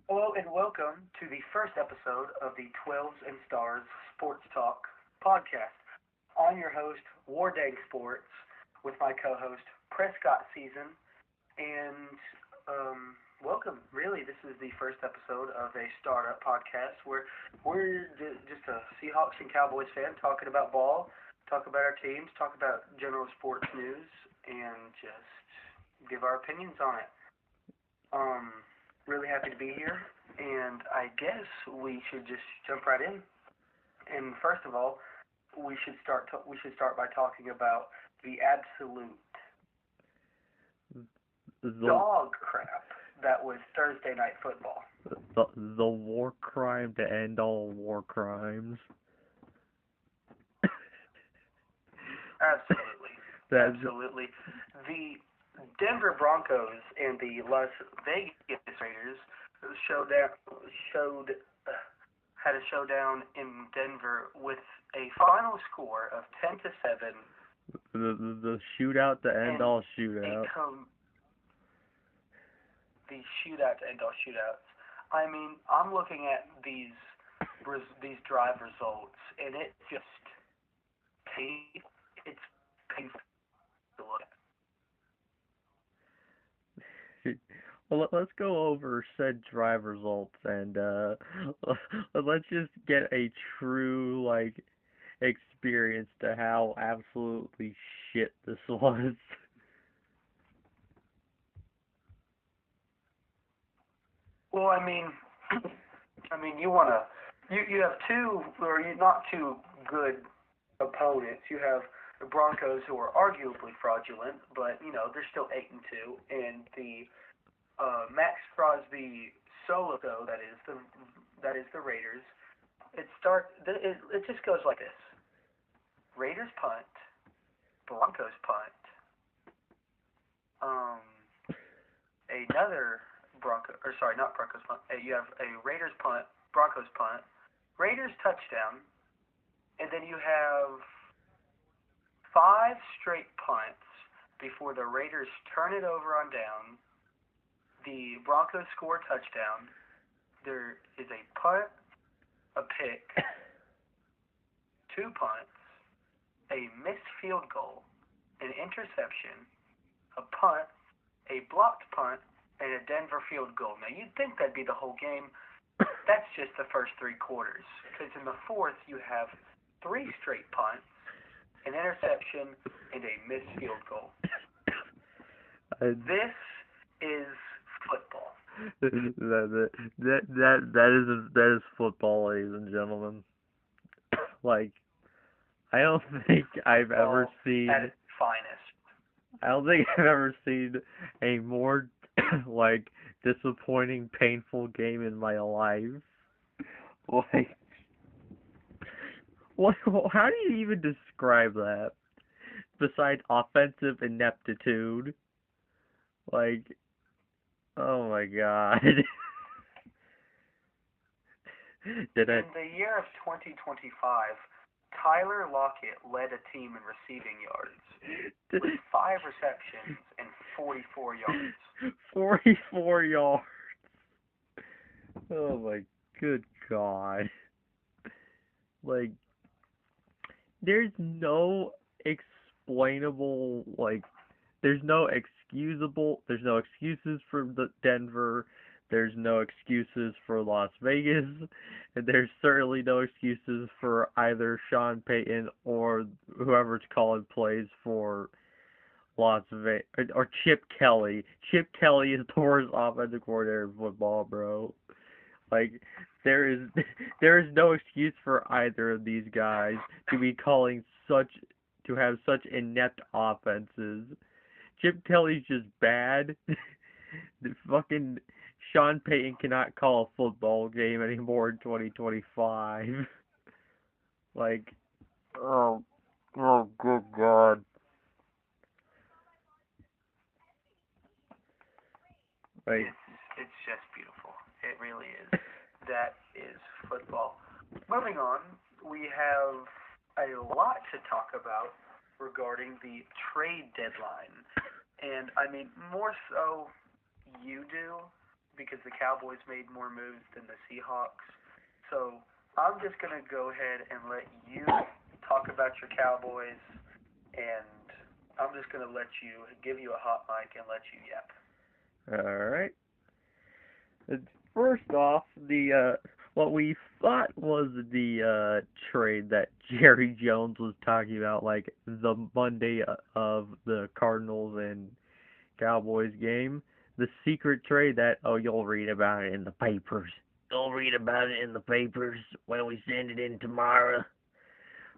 Hello and welcome to the first episode of the 12's and Stars Sports Talk podcast. I'm your host, Wardang Sports, with my co-host, Prescott Season, and welcome. Really, this is the first episode of a startup podcast where just a Seahawks and Cowboys fan talking about ball, talk about our teams, talk about general sports news, and just give our opinions on it. Um, Really happy to be here, and I guess we should just jump right in. And first of all, we should start by talking about the absolute the dog crap that was Thursday night football. the war crime to end all war crimes. Absolutely, That's absolutely. The Denver Broncos and the Las Vegas Raiders showed had a showdown in Denver with a final score of 10-7 the shootout to end and all a shootout. the shootout to end all shootouts. I mean, I'm looking at these drive results, and it's painful to look at. Well, let's go over said drive results and let's just get a true experience to how absolutely shit this was. Well, I mean, you have two, or you not two good opponents. You have the Broncos, who are arguably fraudulent, but they're still 8-2, and the Max Crosby solo that is the Raiders. It just goes like this: Raiders punt, Broncos punt, um, another not Broncos punt. You have a Raiders punt, Broncos punt, Raiders touchdown, and then you have five straight punts before the Raiders turn it over on down. The Broncos score a touchdown. There is a punt, a pick, two punts, a missed field goal, an interception, a punt, a blocked punt, and a Denver field goal. Now, you'd think that'd be the whole game. That's just the first three quarters. Because in the fourth, you have three straight punts, an interception, and a missed field goal. This is football. That is football, ladies and gentlemen. Like, I don't think I've ever Football seen. at its finest. I don't think I've ever seen a more disappointing, painful game in my life. Like, what? How do you even describe that? Besides offensive ineptitude, like, oh my god. Did I? In the year of 2025, Tyler Lockett led a team in receiving yards Did with 5 receptions and 44 yards. 44 yards. Oh my good god. Like, there's no explainable, there's no excuses for the Denver, there's no excuses for Las Vegas, and there's certainly no excuses for either Sean Payton or whoever's calling plays for Las Vegas, or Chip Kelly. Chip Kelly is the worst offensive coordinator in football, bro. Like, there is there is no excuse for either of these guys to be calling to have such inept offenses. Chip Kelly's just bad. The fucking Sean Payton cannot call a football game anymore in 2025. Like, oh, oh, good God. Like, It's just beautiful. It really is. That is football. Moving on, we have a lot to talk about regarding the trade deadline. And I mean, more so you do because the Cowboys made more moves than the Seahawks. So I'm just going to go ahead and let you talk about your Cowboys, and I'm just going to give you a hot mic and let you yap. All right. First off, the what we thought was the trade that Jerry Jones was talking about, like the Monday of the Cardinals and Cowboys game. The secret trade that, oh, you'll read about it in the papers. You'll read about it in the papers when we send it in tomorrow.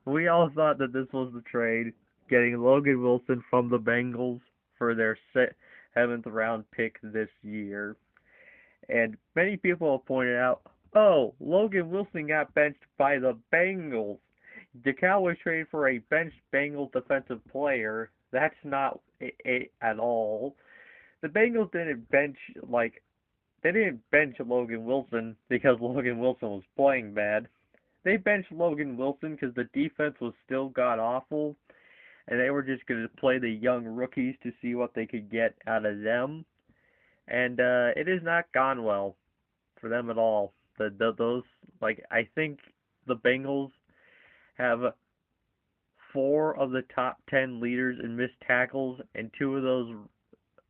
We all thought that this was the trade, getting Logan Wilson from the Bengals for their 7th round pick this year. And many people have pointed out, oh, Logan Wilson got benched by the Bengals. The Cowboys traded for a benched Bengals defensive player. That's not it at all. The Bengals didn't bench Logan Wilson because Logan Wilson was playing bad. They benched Logan Wilson because the defense was still god-awful, and they were just going to play the young rookies to see what they could get out of them. And it has not gone well for them at all. I think the Bengals have 4 of the top 10 leaders in missed tackles, and 2 of those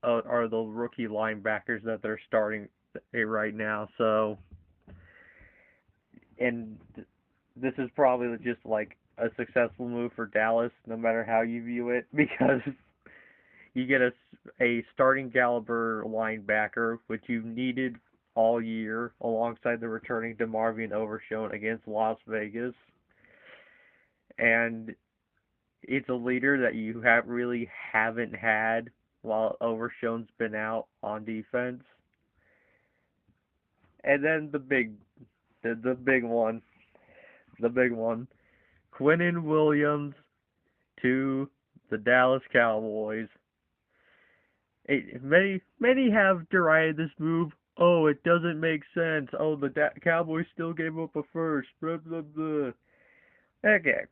are the rookie linebackers that they're starting right now. So, and this is probably just like a successful move for Dallas, no matter how you view it, because you get a starting caliber linebacker, which you've needed all year, alongside the returning DeMarvion Overshown against Las Vegas. And it's a leader that you haven't had while Overshown's been out on defense. And then the big one, Quinnen Williams to the Dallas Cowboys. Many have derided this move. Oh, it doesn't make sense. Oh, the Cowboys still gave up a first. Blah, blah, blah. Okay,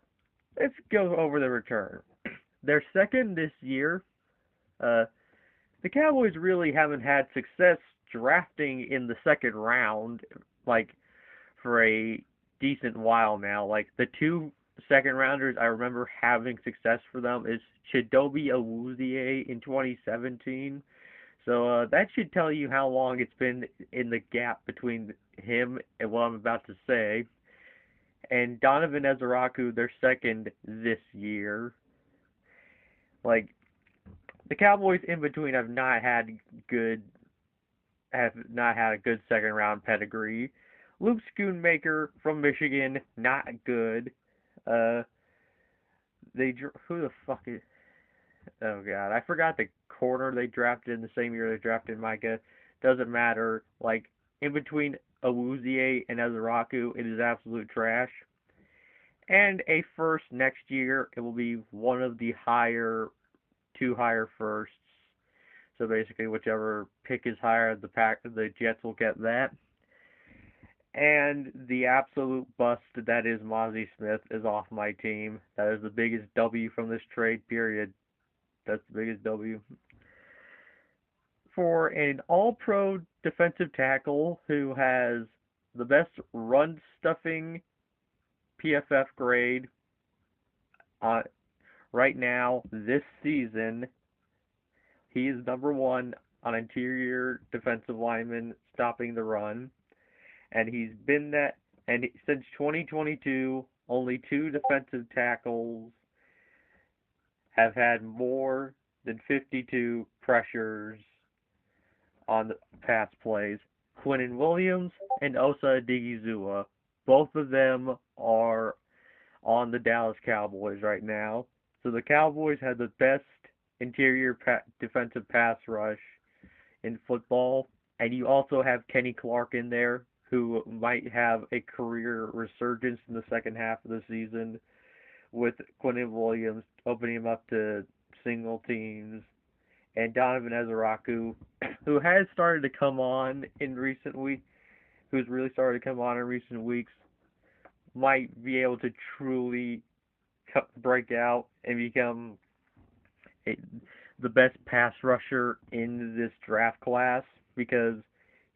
let's go over the return. They're second this year. The Cowboys really haven't had success drafting in the second round, like, for a decent while now. Like, the 2 second-rounders I remember having success for them is Chidobe Awuzie in 2017. So that should tell you how long it's been in the gap between him and what I'm about to say. And Donovan Ezeraku, their second this year. Like, the Cowboys in between have not had a good second-round pedigree. Luke Schoonmaker from Michigan, not good. Who the fuck is? Oh god, I forgot the corner they drafted in the same year they drafted Micah. Doesn't matter. Like, in between Awuzie and Ezeraku, it is absolute trash. And a first next year, it will be one of the 2 higher firsts. So basically, whichever pick is higher, the Jets will get that. And the absolute bust that is Mozzie Smith is off my team. That is the biggest W from this trade, period. That's the biggest W. For an all-pro defensive tackle who has the best run-stuffing PFF grade right now this season, he is number 1 on interior defensive linemen stopping the run. And he's been that, and since 2022, only 2 defensive tackles have had more than 52 pressures on the pass plays. Quinnen Williams and Osa Odighizuwa. Both of them are on the Dallas Cowboys right now. So the Cowboys have the best interior defensive pass rush in football. And you also have Kenny Clark in there, who might have a career resurgence in the second half of the season, with Quinnen Williams opening him up to single teams, and Donovan Ezeraku, who has started to come on in recent weeks, might be able to truly break out and become the best pass rusher in this draft class, because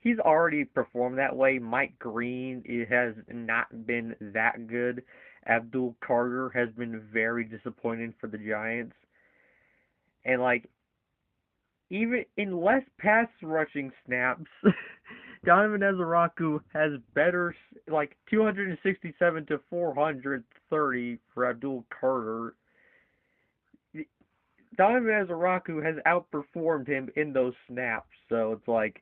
he's already performed that way. Mike Green, it has not been that good. Abdul Carter has been very disappointing for the Giants. And like even in less pass rushing snaps, Donovan Ezeraku has better, like 267 to 430 for Abdul Carter. Donovan Ezeraku has outperformed him in those snaps, so it's like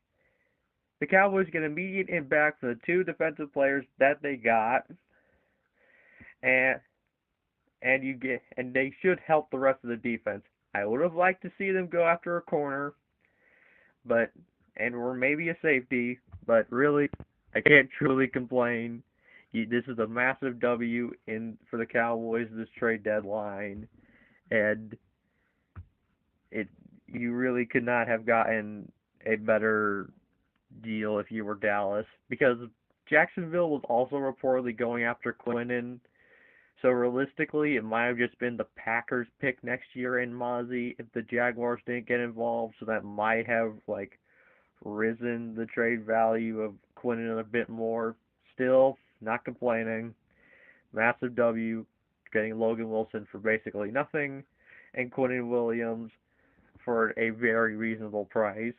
the Cowboys get immediate impact from the two defensive players that they got, and and they should help the rest of the defense. I would have liked to see them go after a corner, but or maybe a safety, but really, I can't truly complain. This is a massive W for the Cowboys this trade deadline, and you really could not have gotten a better deal if you were Dallas, because Jacksonville was also reportedly going after Quinnen. So realistically, it might have just been the Packers pick next year in Mozzie if the Jaguars didn't get involved. So that might have risen the trade value of Quinnen a bit more. Still, not complaining. Massive W, getting Logan Wilson for basically nothing, and Quinnen Williams for a very reasonable price.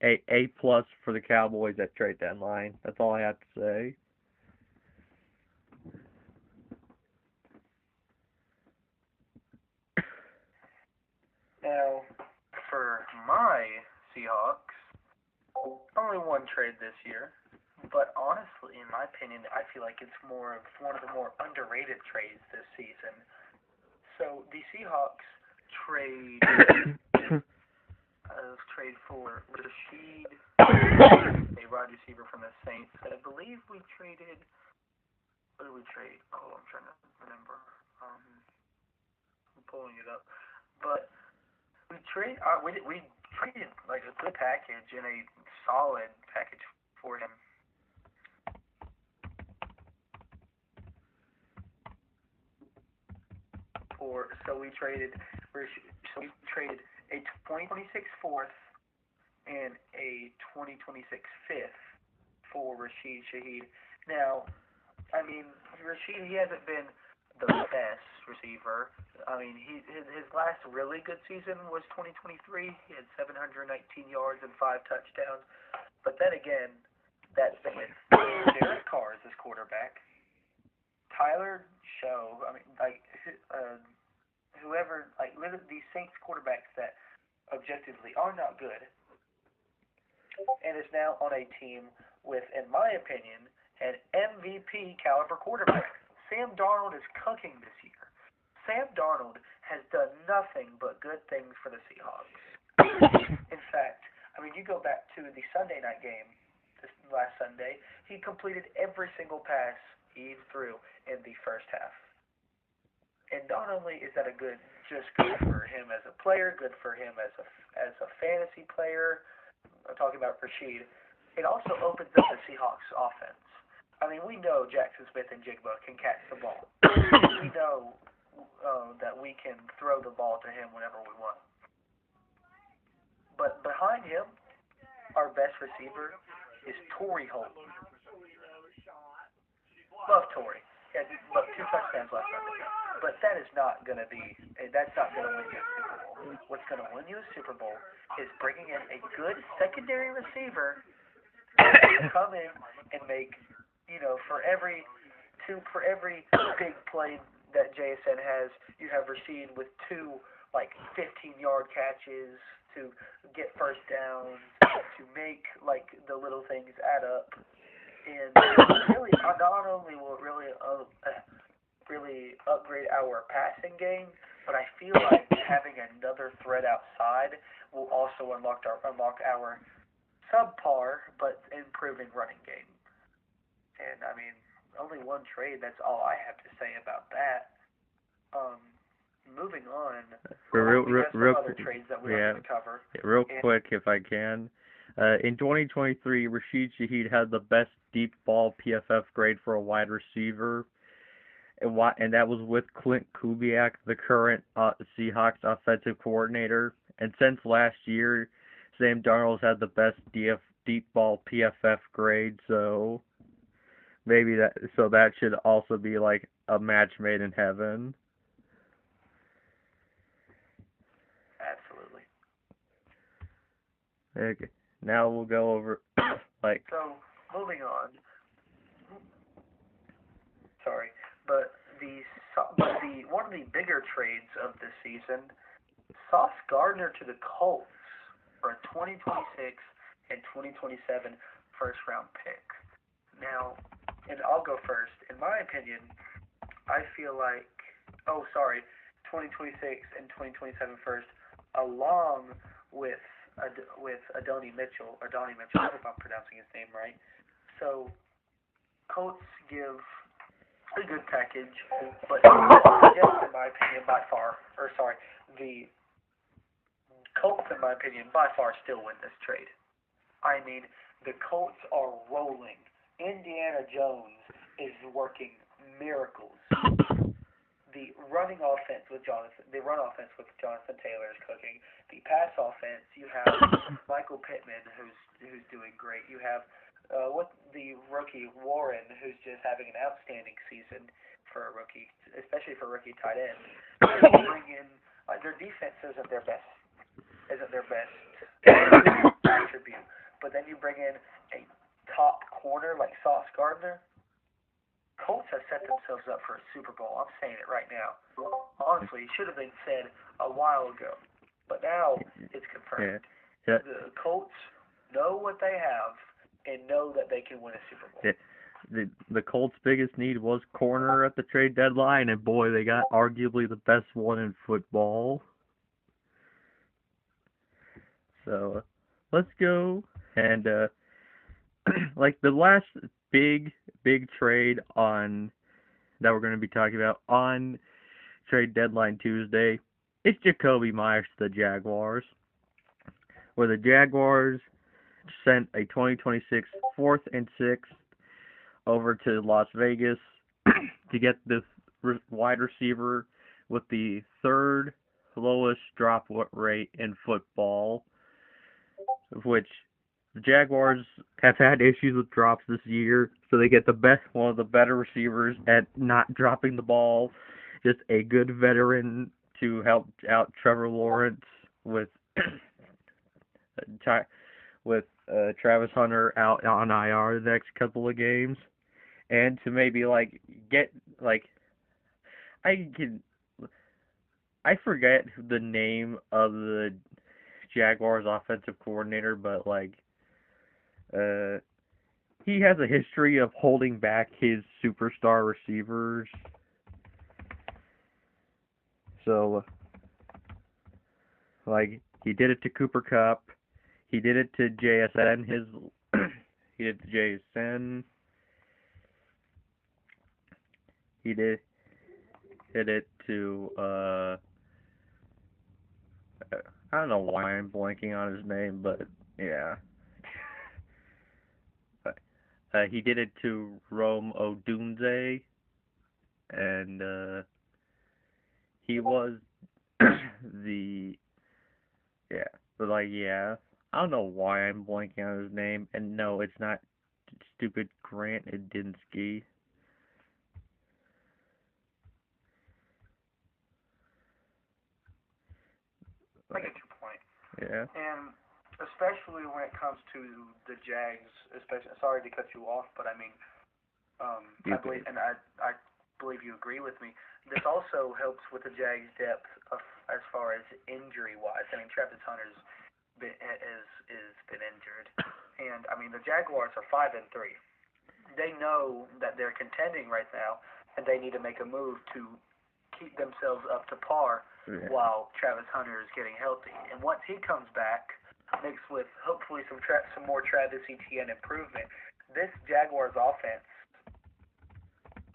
A plus for the Cowboys at trade deadline. That's all I have to say. Now, for my Seahawks, only one trade this year, but honestly, in my opinion, I feel like it's more of one of the more underrated trades this season. So the Seahawks trade for Rashid, a wide receiver from the Saints. I believe we traded. What did we trade? Oh, I'm trying to remember. I'm pulling it up, but we traded like a good package and a solid package for him. So we traded a 2026 fourth and a 2026 fifth for Rashid Shaheed. Now, I mean, Rashid, he hasn't been the best receiver. I mean, his last really good season was 2023. He had 719 yards and 5 touchdowns. But then again, that's been with Derek Carr as his quarterback. Tyler Show, I mean, whoever, these Saints quarterbacks that objectively are not good, and is now on a team with, in my opinion, an MVP caliber quarterback. Sam Darnold is cooking this year. Sam Darnold has done nothing but good things for the Seahawks. In fact, I mean, you go back to the Sunday night game this last Sunday, he completed every single pass he threw in the first half. And not only is that just good for him as a player, good for him as a fantasy player, I'm talking about Rashid, it also opens up the Seahawks offense. I mean, we know Jackson Smith and Jigba can catch the ball. We know that we can throw the ball to him whenever we want. But behind him, our best receiver is Torrey Holt. Love Torrey. He had 2 touchdowns last Sunday. But that's not going to win you a Super Bowl. What's going to win you a Super Bowl is bringing in a good secondary receiver to come in and make, for every big play that JSN has, you have Rashid with 2 15-yard catches to get first downs, to make the little things add up. And really, not only will it really upgrade our passing game, but I feel like having another threat outside will also unlock our subpar but improving running game. And I mean, only one trade. That's all I have to say about that. Moving on. Real other trades that we have to cover. Real quick, if I can. In 2023, Rashid Shaheed had the best deep ball PFF grade for a wide receiver, and that was with Clint Kubiak, the current Seahawks offensive coordinator. And since last year, Sam Darnold's had the best deep ball PFF grade, so maybe that should also be like a match made in heaven. Absolutely. Okay. Now we'll go over like. So moving on. Sorry, but one of the bigger trades of this season, Sauce Gardner to the Colts for a 2026 and 2027 first round pick. Now, and I'll go first. In my opinion, I feel like, 2026 and 2027 first, along with Donnie Mitchell. I hope I'm pronouncing his name right. So, Colts give a good package, but Jets, in my opinion, the Colts, in my opinion, by far still win this trade. I mean, the Colts are rolling. Indiana Jones is working miracles. The run offense with Jonathan Taylor is cooking. The pass offense, you have Michael Pittman, who's doing great. You have with the rookie Warren, who's just having an outstanding season for a rookie, especially for a rookie tight end. And you bring in their defense isn't their best attribute, but then you bring in a top corner like Sauce Gardner. Colts have set themselves up for a Super Bowl. I'm saying it right now. Honestly, it should have been said a while ago, but now it's confirmed. Yeah. The Colts know what they have and know that they can win a Super Bowl. Yeah. The Colts' biggest need was corner at the trade deadline, and boy, they got arguably the best one in football. So let's go and like the last big trade on that we're going to be talking about on trade deadline Tuesday. It's Jacoby Myers to the Jaguars, where the Jaguars sent a 2026 4th and 6th over to Las Vegas to get this wide receiver with the third lowest drop rate in football, which the Jaguars have had issues with drops this year, so they get one of the better receivers at not dropping the ball, just a good veteran to help out Trevor Lawrence with Travis Hunter out on IR the next couple of games, and to maybe I forget the name of the Jaguars offensive coordinator, but he has a history of holding back his superstar receivers. So, he did it to Cooper Kupp. He did it to JSN. He did it to JSN. He did it to, I don't know why I'm blanking on his name, but yeah. He did it to Rome Odunze, and he was I don't know why I'm blanking on his name, and no, it's not stupid Grant Adinsky. I get your point. Yeah. And especially when it comes to the Jags, sorry to cut you off, but I mean, I believe you agree with me. This also helps with the Jags' depth as far as injury-wise. I mean, Travis Hunter's been injured, and I mean the Jaguars are 5-3. They know that they're contending right now, and they need to make a move to keep themselves up to par while Travis Hunter is getting healthy. And once he comes back, mixed with hopefully some more Travis Etienne improvement, this Jaguars offense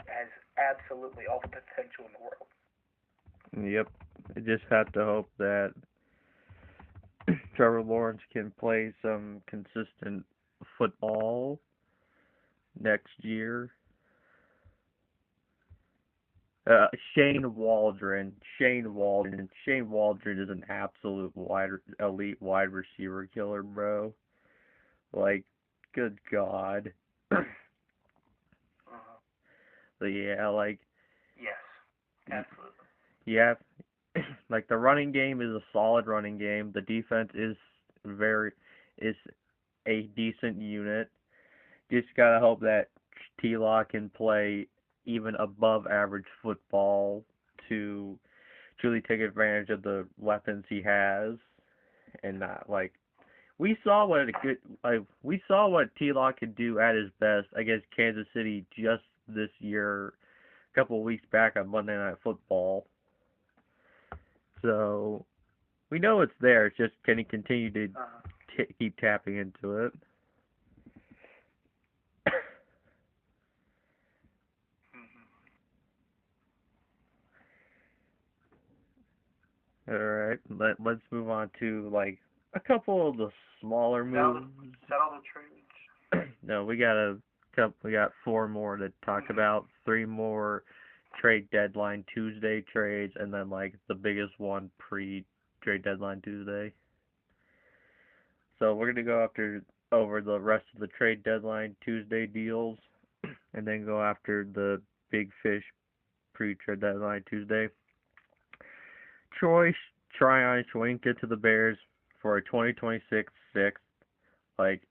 has absolutely all the potential in the world. Yep. I just have to hope that Trevor Lawrence can play some consistent football next year. Shane Waldron is an absolute elite wide receiver killer, bro. Like, good God. Uh-huh. But yeah, like, Yes, absolutely. yeah, like the running game is a solid running game. The defense very is a decent unit. Just gotta hope that T-Law can play even above average football to truly take advantage of the weapons he has, and not like we saw what T-Law could do at his best against Kansas City just this year, a couple of weeks back on Monday Night Football. So we know it's there. It's just can he continue to Uh-huh. keep tapping into it? Mm-hmm. All right, let's move on to like a couple of the smaller moves. Is that all the trades? No, we got four more to talk Mm-hmm. about. Three more trade deadline Tuesday trades, and then like the biggest one pre trade deadline Tuesday. So we're gonna go over the rest of the trade deadline Tuesday deals, and then go after the big fish pre trade deadline Tuesday. Troy Tryon Schwenka to the Bears for a 2026 sixth. Like,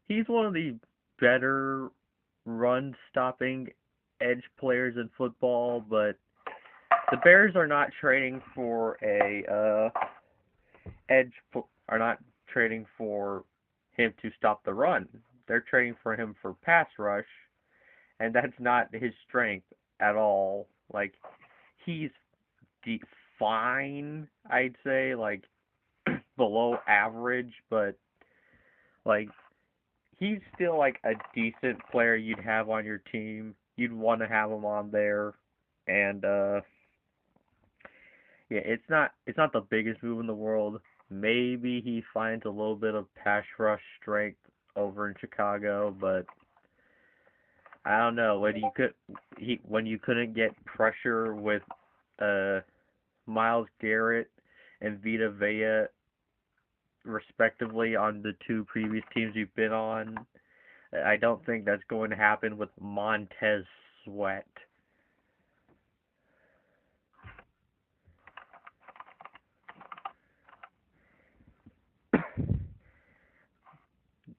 he's one of the better run stopping edge players in football, but the Bears are not trading for edge are not trading for him to stop the run. They're trading for him for pass rush, and that's not his strength at all. Like, he's fine, I'd say, like below average, but like he's still like a decent player you'd have on your team. You'd want to have him on there, and yeah, it's not the biggest move in the world. Maybe he finds a little bit of pass rush strength over in Chicago, but I don't know when you couldn't get pressure with uh Miles Garrett and Vita Vea respectively on the two previous teams you've been on. I don't think that's going to happen with Montez Sweat.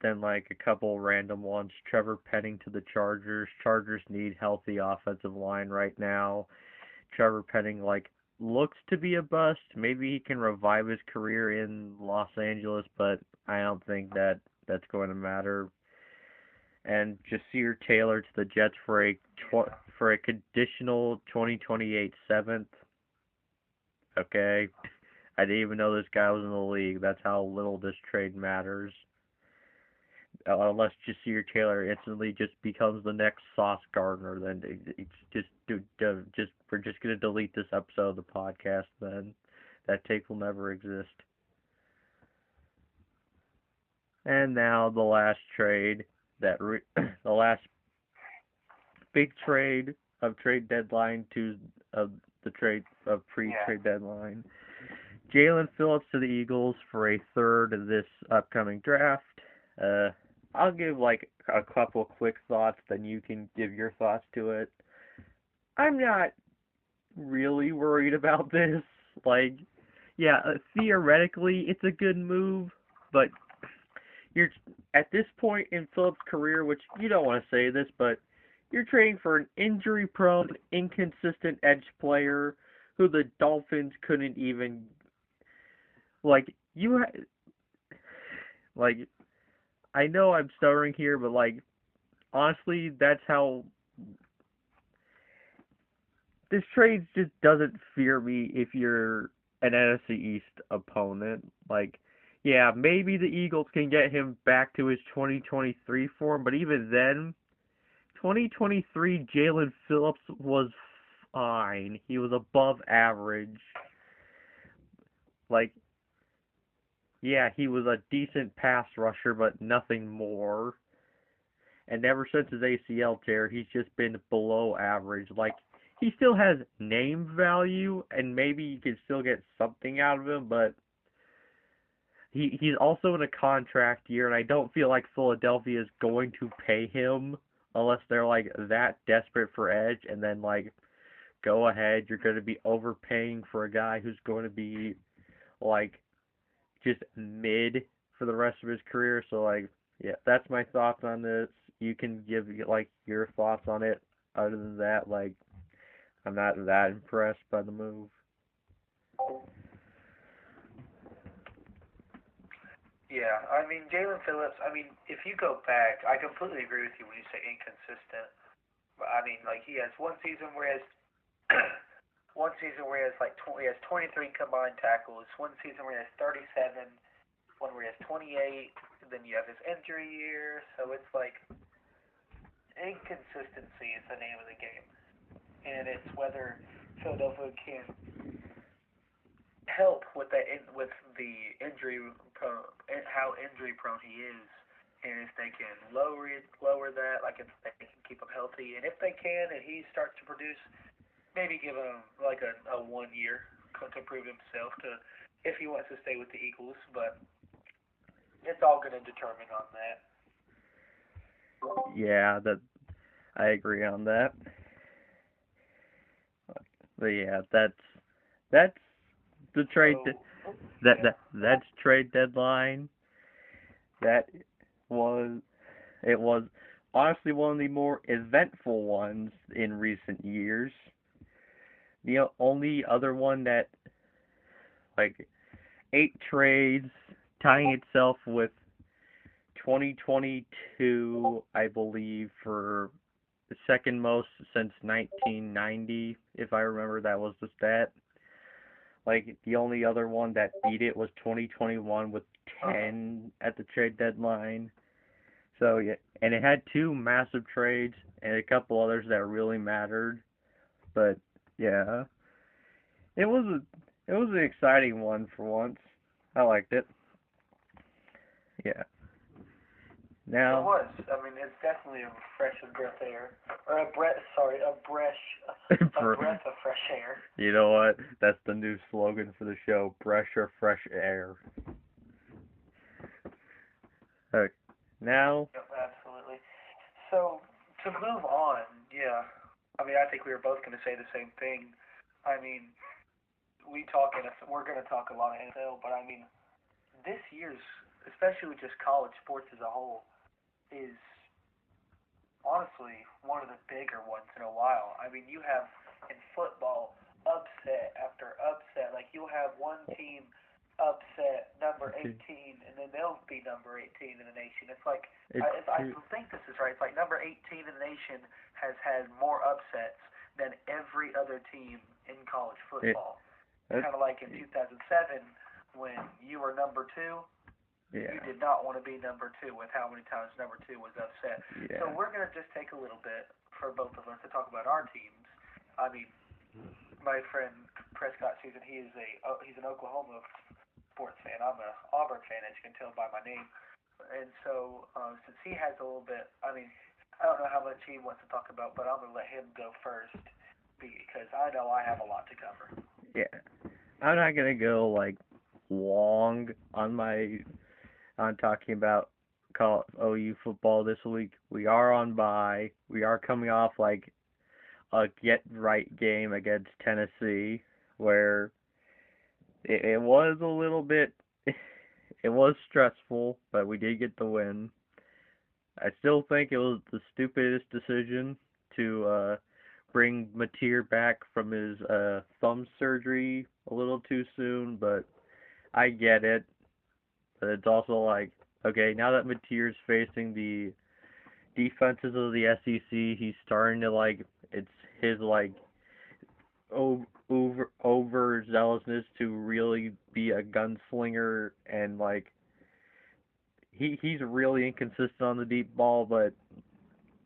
Then like a couple random ones. Trevor Penning to the Chargers. Chargers need healthy offensive line right now. Trevor Penning like looks to be a bust. Maybe he can revive his career in Los Angeles, but I don't think that's going to matter. And Jasir Taylor to the Jets for a conditional 2028 seventh. Okay, I didn't even know this guy was in the league. That's how little this trade matters. Unless Jasir Taylor instantly just becomes the next Sauce Gardner, then it's just we're just gonna delete this episode of the podcast. Then that take will never exist. And now the last trade the last big trade of trade deadline to of the trade of pre-trade deadline. Jalen Phillips to the Eagles for a third of this upcoming draft. I'll give like a couple quick thoughts, then you can give your thoughts to it. I'm not really worried about this. Like, yeah, theoretically it's a good move, but you're at this point in Phillips' career, which you don't want to say this, but you're trading for an injury-prone, inconsistent edge player who the Dolphins couldn't even like. Like I know I'm stuttering here, but like honestly, that's how this trade just doesn't fear me if you're an NFC East opponent. Like, yeah, maybe the Eagles can get him back to his 2023 form, but even then, 2023 Jalen Phillips was fine. He was above average. Like, yeah, he was a decent pass rusher, but nothing more. And ever since his ACL tear, he's just been below average. Like, he still has name value, and maybe you can still get something out of him, but he's also in a contract year, and I don't feel like Philadelphia is going to pay him unless they're like that desperate for edge, and then like go ahead, you're going to be overpaying for a guy who's going to be like just mid for the rest of his career. So like, yeah, that's my thoughts on this. You can give like your thoughts on it. Other than that, like, I'm not that impressed by the move. Yeah, I mean Jalen Phillips. I mean, if you go back, I completely agree with you when you say inconsistent. I mean, like he has one season where he has one season where he has like he has 23 combined tackles. One season where he has 37. One where he has 28. And then you have his injury year. So it's like inconsistency is the name of the game, and it's whether Philadelphia can help with that with the injury prone, how injury prone he is, and if they can lower that, like if they can keep him healthy, and if they can, and he starts to produce, maybe give him like a 1 year to prove himself to if he wants to stay with the Eagles, but it's all going to determine on that. Yeah, that I agree on that. But yeah, that's the trade. Yeah. That's trade deadline. That was it was honestly one of the more eventful ones in recent years. The only other one that like 8 trades, tying itself with 2022, I believe, for the second most since 1990, if I remember that was the stat. Like the only other one that beat it was 2021 with 10 at the trade deadline. So yeah, and it had two massive trades and a couple others that really mattered. But yeah, it was it was an exciting one for once. I liked it. Yeah. It Now, was. I mean, it's definitely a fresh of breath air, or a breath. Sorry, a breath of fresh air. you know what? That's the new slogan for the show: "Fresh or fresh air." Okay. Now, Yep, absolutely. So to move on, yeah. I mean, I think we were both going to say the same thing. I mean, we're going to talk a lot of NFL, but I mean, this year's, especially with just college sports as a whole, is honestly one of the bigger ones in a while. I mean, you have in football upset after upset. Like you'll have one team upset number it, 18, and then they'll be number 18 in the nation. It's like it's I think this is right. It's like number 18 in the nation has had more upsets than every other team in college it, football. it, Kind of like in 2007 when you were number two, you yeah, did not want to be number two with how many times number two was upset. So yeah. we're going to just take a little bit for both of us to talk about our teams. I mean, my friend Prescott Susan, he's an Oklahoma sports fan. I'm a Auburn fan, as you can tell by my name. And so since he has a little bit, I mean, I don't know how much he wants to talk about, but I'm going to let him go first because I know I have a lot to cover. Yeah. I'm not gonna go like long on talking about call OU football this week. We are on bye. We are coming off like a get right game against Tennessee where it was a little bit it was stressful, but we did get the win. I still think it was the stupidest decision to bring Mateer back from his thumb surgery a little too soon, but I get it. But it's also like, okay, now that Mateer's facing the defenses of the SEC, he's starting to like it's his like over zealousness to really be a gunslinger, and like he's really inconsistent on the deep ball, but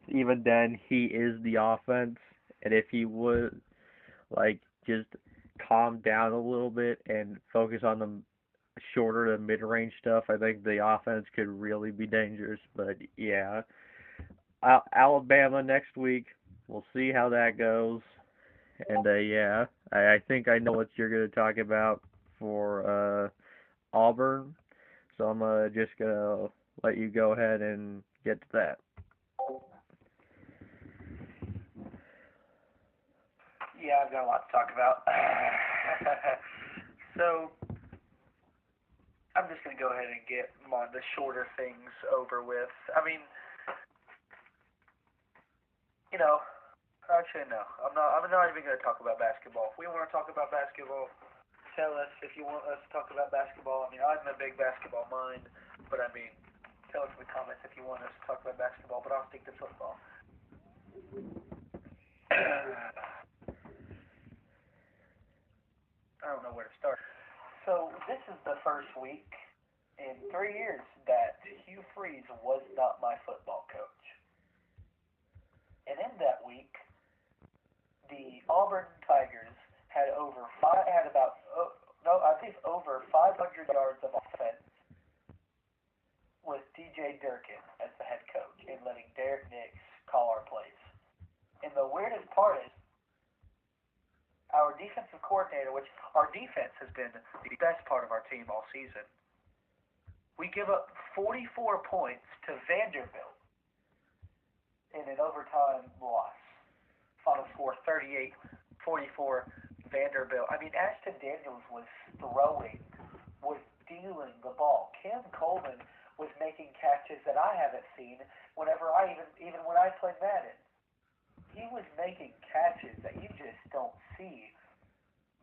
even then he is the offense, and if he would like just calm down a little bit and focus on the shorter to mid-range stuff, I think the offense could really be dangerous. But yeah, Alabama next week. We'll see how that goes. And yeah, I think I know what you're going to talk about for Auburn. so I'm just gonna let you go ahead and get to that. Yeah, I've got a lot to talk about. So I'm just gonna go ahead and get the shorter things over with. I mean, you know, actually no, I'm not. I'm not even gonna talk about basketball. If we want to talk about basketball, tell us if you want us to talk about basketball. I mean, I'm a big basketball mind, but I mean, tell us in the comments if you want us to talk about basketball. But I'll stick to football. I don't know where to start. So this is the first week in 3 years that Hugh Freeze was not my football coach. And in that week, the Auburn Tigers had about no, I think over 500 yards of offense with DJ Durkin as the head coach and letting Derek Nix call our plays. And the weirdest part is our defensive coordinator, which our defense has been the best part of our team all season. We give up 44 points to Vanderbilt in an overtime loss. Final score 38-44 Vanderbilt. I mean, Ashton Daniels was throwing, was dealing the ball. Cam Coleman was making catches that I haven't seen whenever even when I played Madden. He was making catches that you just don't see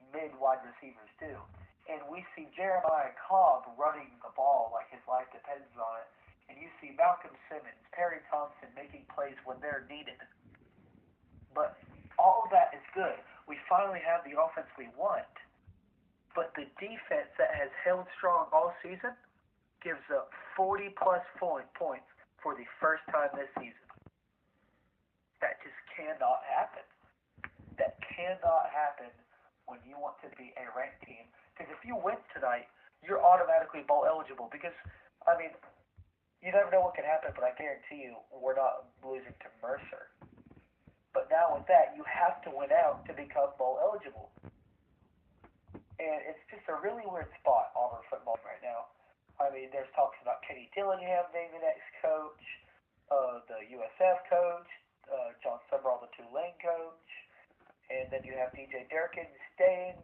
mid-wide receivers do. And we see Jeremiah Cobb running the ball like his life depends on it. And you see Malcolm Simmons, Perry Thompson making plays when they're needed. But all of that is good. We finally have the offense we want. But the defense that has held strong all season gives up 40-plus points for the first time this season. That just cannot happen. That cannot happen when you want to be a ranked team. Because if you win tonight, you're automatically bowl eligible. Because, I mean, you never know what can happen, but I guarantee you we're not losing to Mercer. But now with that, you have to win out to become bowl eligible. And it's just a really weird spot, Auburn football right now. I mean, there's talks about Kenny Dillingham being the next coach, the USF coach, John Summerall, the Tulane coach, and then you have DJ Durkin staying.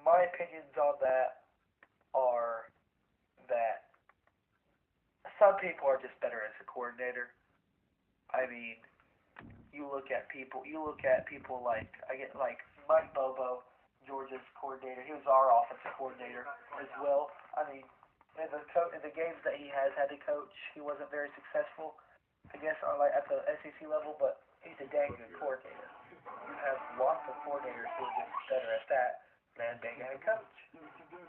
My opinions on that are that some people are just better as a coordinator. I mean, you look at people like Mike Bobo, Georgia's coordinator. He was our offensive coordinator as well. I mean, in the games that he has had to coach, he wasn't very successful. I guess at the SEC level, but he's a dang good coordinator. You have lots of coordinators who are just better at that than being a head coach.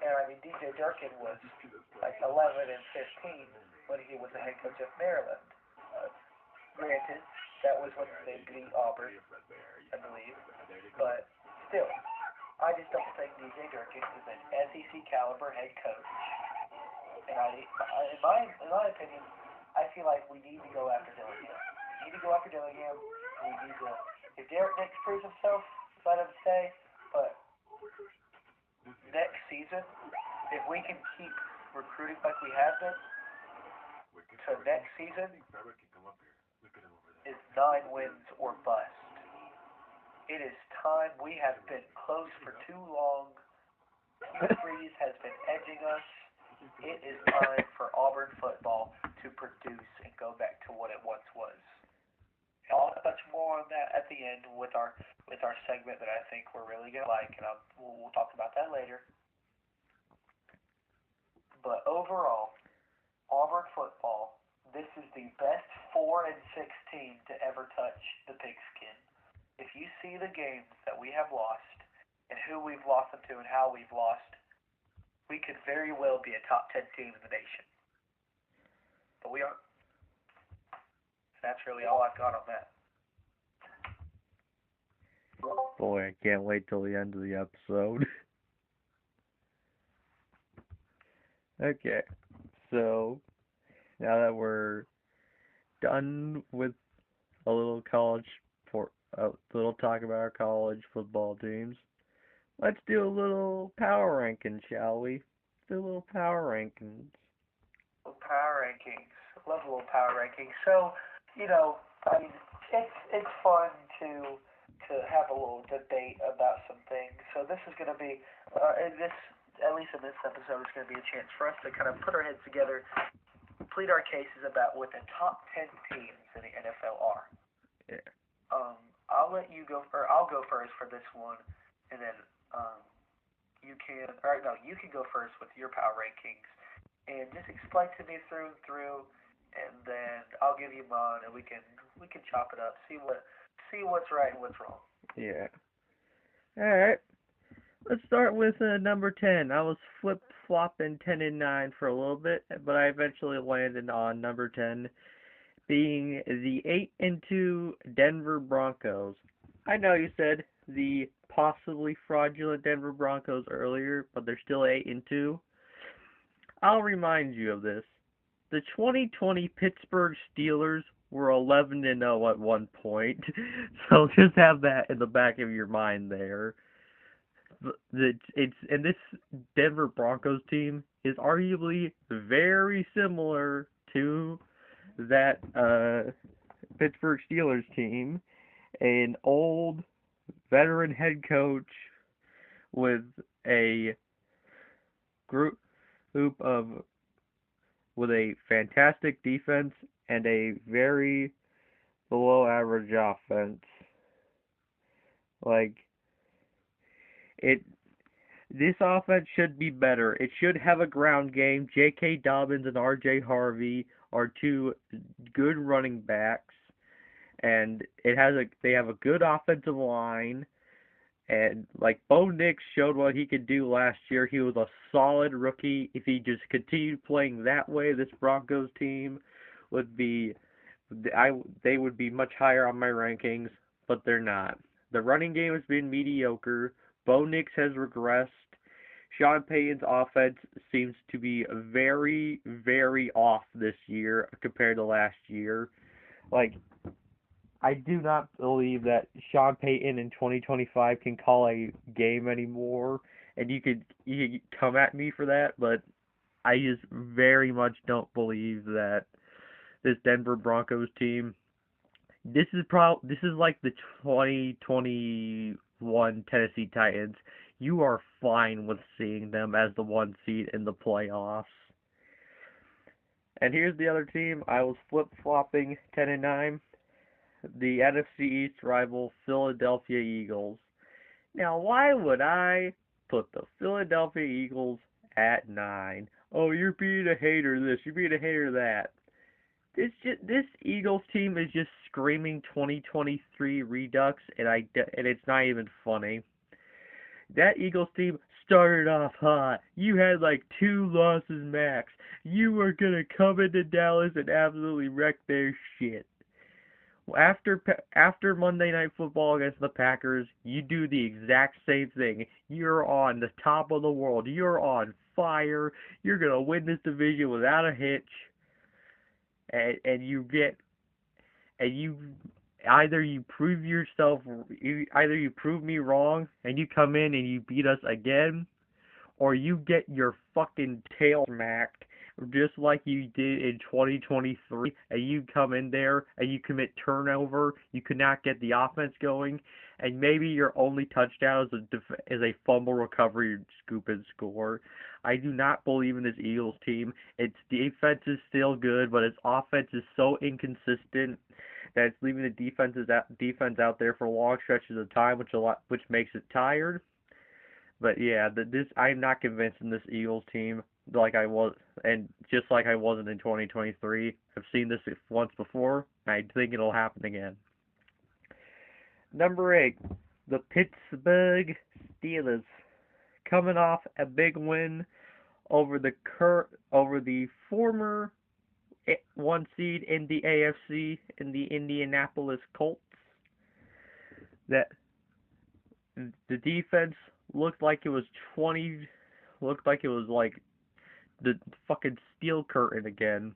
And I mean, DJ Durkin was like 11 and 15 when he was the head coach of Maryland. Granted, that was when they beat Auburn, I believe. But still, I just don't think DJ Durkin is an SEC caliber head coach. And in my opinion, I feel like we need to go after Dillingham. We need to go after Dillingham. We need to. If Derek Nix proves himself, let him stay. But next season, if we can keep recruiting like we have been, so next season is 9 wins or bust. It is time. We have been close for too long. Hugh Freeze has been edging us. It is time for Auburn football to produce and go back to what it once was. And I'll touch more on that at the end with our segment that I think we're really gonna like, and we'll talk about that later. But overall, Auburn football, this is the best 4-6 team to ever touch the pigskin. If you see the games that we have lost and who we've lost them to and how we've lost, we could very well be a top 10 team in the nation. But we aren't. That's really all I've got on that. Boy, I can't wait till the end of the episode. Okay, so now that we're done with a little talk about our college football teams, let's do a little power ranking, shall we? the little power rankings. Power rankings. Love a little power rankings. So, I mean, it's fun to have a little debate about some things. So this is going to be, in this at least in this episode, is going to be a chance for us to kind of put our heads together, plead our cases about what the top 10 teams in the NFL are. Yeah. I'll let you go, or I'll go first for this one, and then you can, or no, you can go first with your power rankings, and just explain to me through and through, and then I'll give you mine, and we can chop it up, see what's right and what's wrong. Yeah. All right. Let's start with number 10. I was flip-flopping 10 and 9 for a little bit, but I eventually landed on number 10, being the 8 and 2 Denver Broncos. I know you said the possibly fraudulent Denver Broncos earlier, but they're still 8 and 2. I'll remind you of this. The 2020 Pittsburgh Steelers were 11 and 0 at one point, so just have that in the back of your mind there. And this Denver Broncos team is arguably very similar to that Pittsburgh Steelers team. An old veteran head coach with a group of with a fantastic defense and a very below average offense. This offense should be better. It should have a ground game. J.K. Dobbins and R.J. Harvey are two good running backs, and they have a good offensive line. And Bo Nix showed what he could do last year. He was a solid rookie. If he just continued playing that way, this Broncos team would be they would be much higher on my rankings, but they're not. The running game has been mediocre. Bo Nix has regressed. Sean Payton's offense seems to be very, very off this year compared to last year. I do not believe that Sean Payton in 2025 can call a game anymore, and you could come at me for that, but I just very much don't believe that this Denver Broncos team. This is like the 2021 Tennessee Titans. You are fine with seeing them as the 1 seed in the playoffs. And here's the other team. I was flip-flopping 10 and 9. The NFC East rival Philadelphia Eagles. Now, why would I put the Philadelphia Eagles at 9? Oh, you're being a hater this, you're being a hater that. This Eagles team is just screaming 2023 Redux, and it's not even funny. That Eagles team started off hot. You had 2 losses max. You were gonna come into Dallas and absolutely wreck their shit. After Monday Night Football against the Packers, you do the exact same thing. You're on the top of the world. You're on fire. You're going to win this division without a hitch. And you either you prove me wrong and you come in and you beat us again, or you get your fucking tail smacked just like you did in 2023, and you come in there and you commit turnover, you could not get the offense going, and maybe your only touchdown is a fumble recovery, scoop and score. I do not believe in this Eagles team. Its defense is still good, but its offense is so inconsistent that it's leaving the defense out there for long stretches of time, which makes it tired. But yeah, I'm not convinced in this Eagles team like I was, and just like I wasn't in 2023. I've seen this once before, and I think it'll happen again. Number 8, the Pittsburgh Steelers, coming off a big win over the former 1 seed in the AFC in the Indianapolis Colts. That the defense looked like it was the fucking steel curtain again.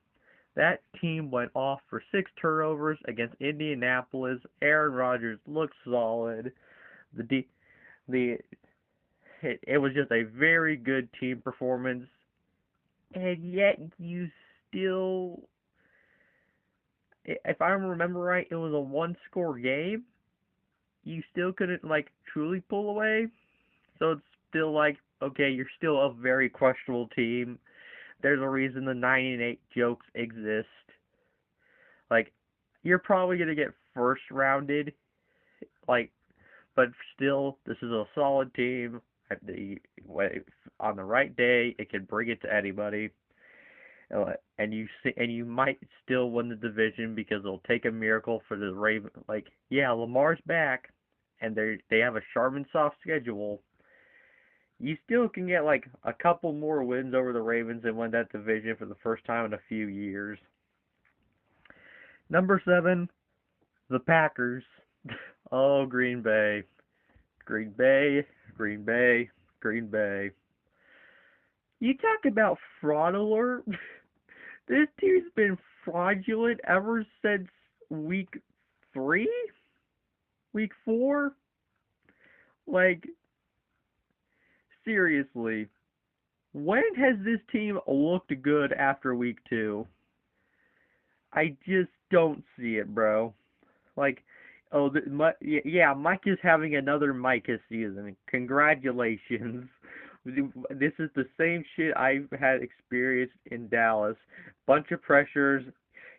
That team went off for 6 turnovers against Indianapolis. Aaron Rodgers looked solid. It was just a very good team performance. and yet you still, if I remember right, it was a one-score game. You still couldn't like truly pull away, so it's still like, okay, you're still a very questionable team. There's a reason the 9-8 jokes exist. Like, you're probably gonna get first rounded, like, but still, this is a solid team. At the on the right day, it can bring it to anybody, and you might still win the division because it'll take a miracle for the Raven. Like, yeah, Lamar's back, and they have a sharp and soft schedule. You still can get like a couple more wins over the Ravens and win that division for the first time in a few years. Number 7, the Packers. Oh, Green Bay. Green Bay, Green Bay, Green Bay. You talk about fraud alert. This team's been fraudulent ever since week 3? Week 4? Like, seriously. When has this team looked good after week 2? I just don't see it, bro. Like, oh, yeah, Mike is having another Micah season. Congratulations. This is the same shit I've had experienced in Dallas. Bunch of pressures.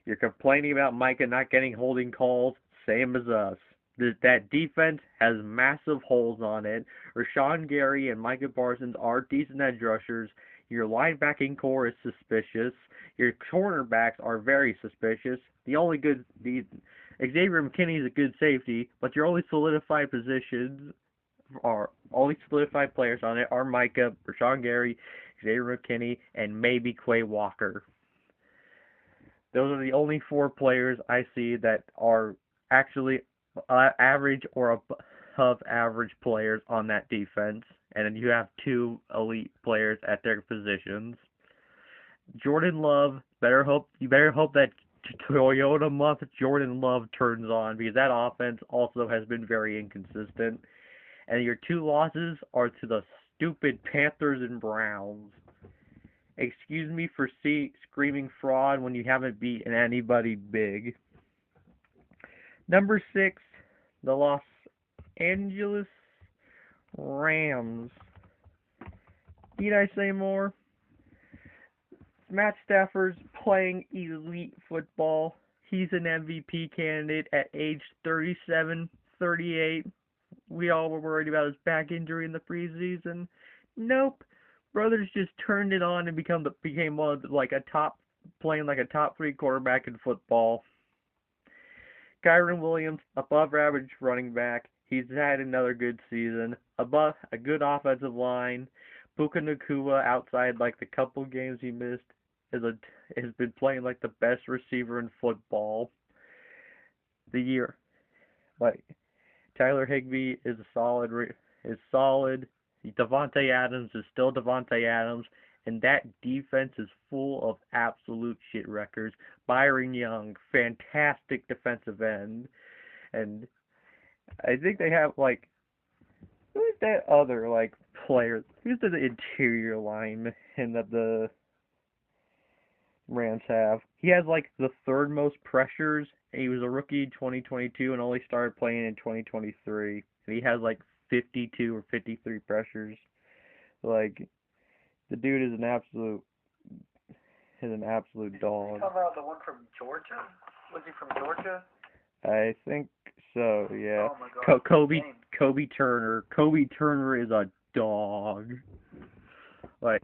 You're complaining about Micah not getting holding calls. Same as us. That defense has massive holes on it. Rashawn Gary and Micah Parsons are decent edge rushers. Your linebacking core is suspicious. Your cornerbacks are very suspicious. Xavier McKinney is a good safety, but your only solidified players on it are Micah, Rashawn Gary, Xavier McKinney, and maybe Quay Walker. Those are the only 4 players I see that are actually average or above average players on that defense, and then you have 2 elite players at their positions. Jordan Love, you better hope that Toyota month Jordan Love turns on, because that offense also has been very inconsistent. And your 2 losses are to the stupid Panthers and Browns. Excuse me for screaming fraud when you haven't beaten anybody big. Number 6, the Los Angeles Rams. Need I say more? Matt Stafford's playing elite football. He's an MVP candidate at age 37, 38. We all were worried about his back injury in the preseason. Nope. Brothers just turned it on and became one of playing like a top 3 quarterback in football. Kyron Williams, above average running back. He's had another good season. Above a good offensive line. Puka Nacua, outside like the couple games he missed, has been playing like the best receiver in football. The year, like Tyler Higbee is solid. Devontae Adams is still Devontae Adams, and that defense is full of absolute shit records. Byron Young, fantastic defensive end, and I think they have like, who's that other like player? Who's the interior lineman that the Rams have? He has like the 3rd most pressures. And he was a rookie in 2022 and only started playing in 2023. And he has like 52 or 53 pressures. Like, the dude is an absolute dog. You talking about the one from Georgia? Was he from Georgia? I think so, yeah. Oh my God. Kobe Turner. Kobe Turner is a dog. Like,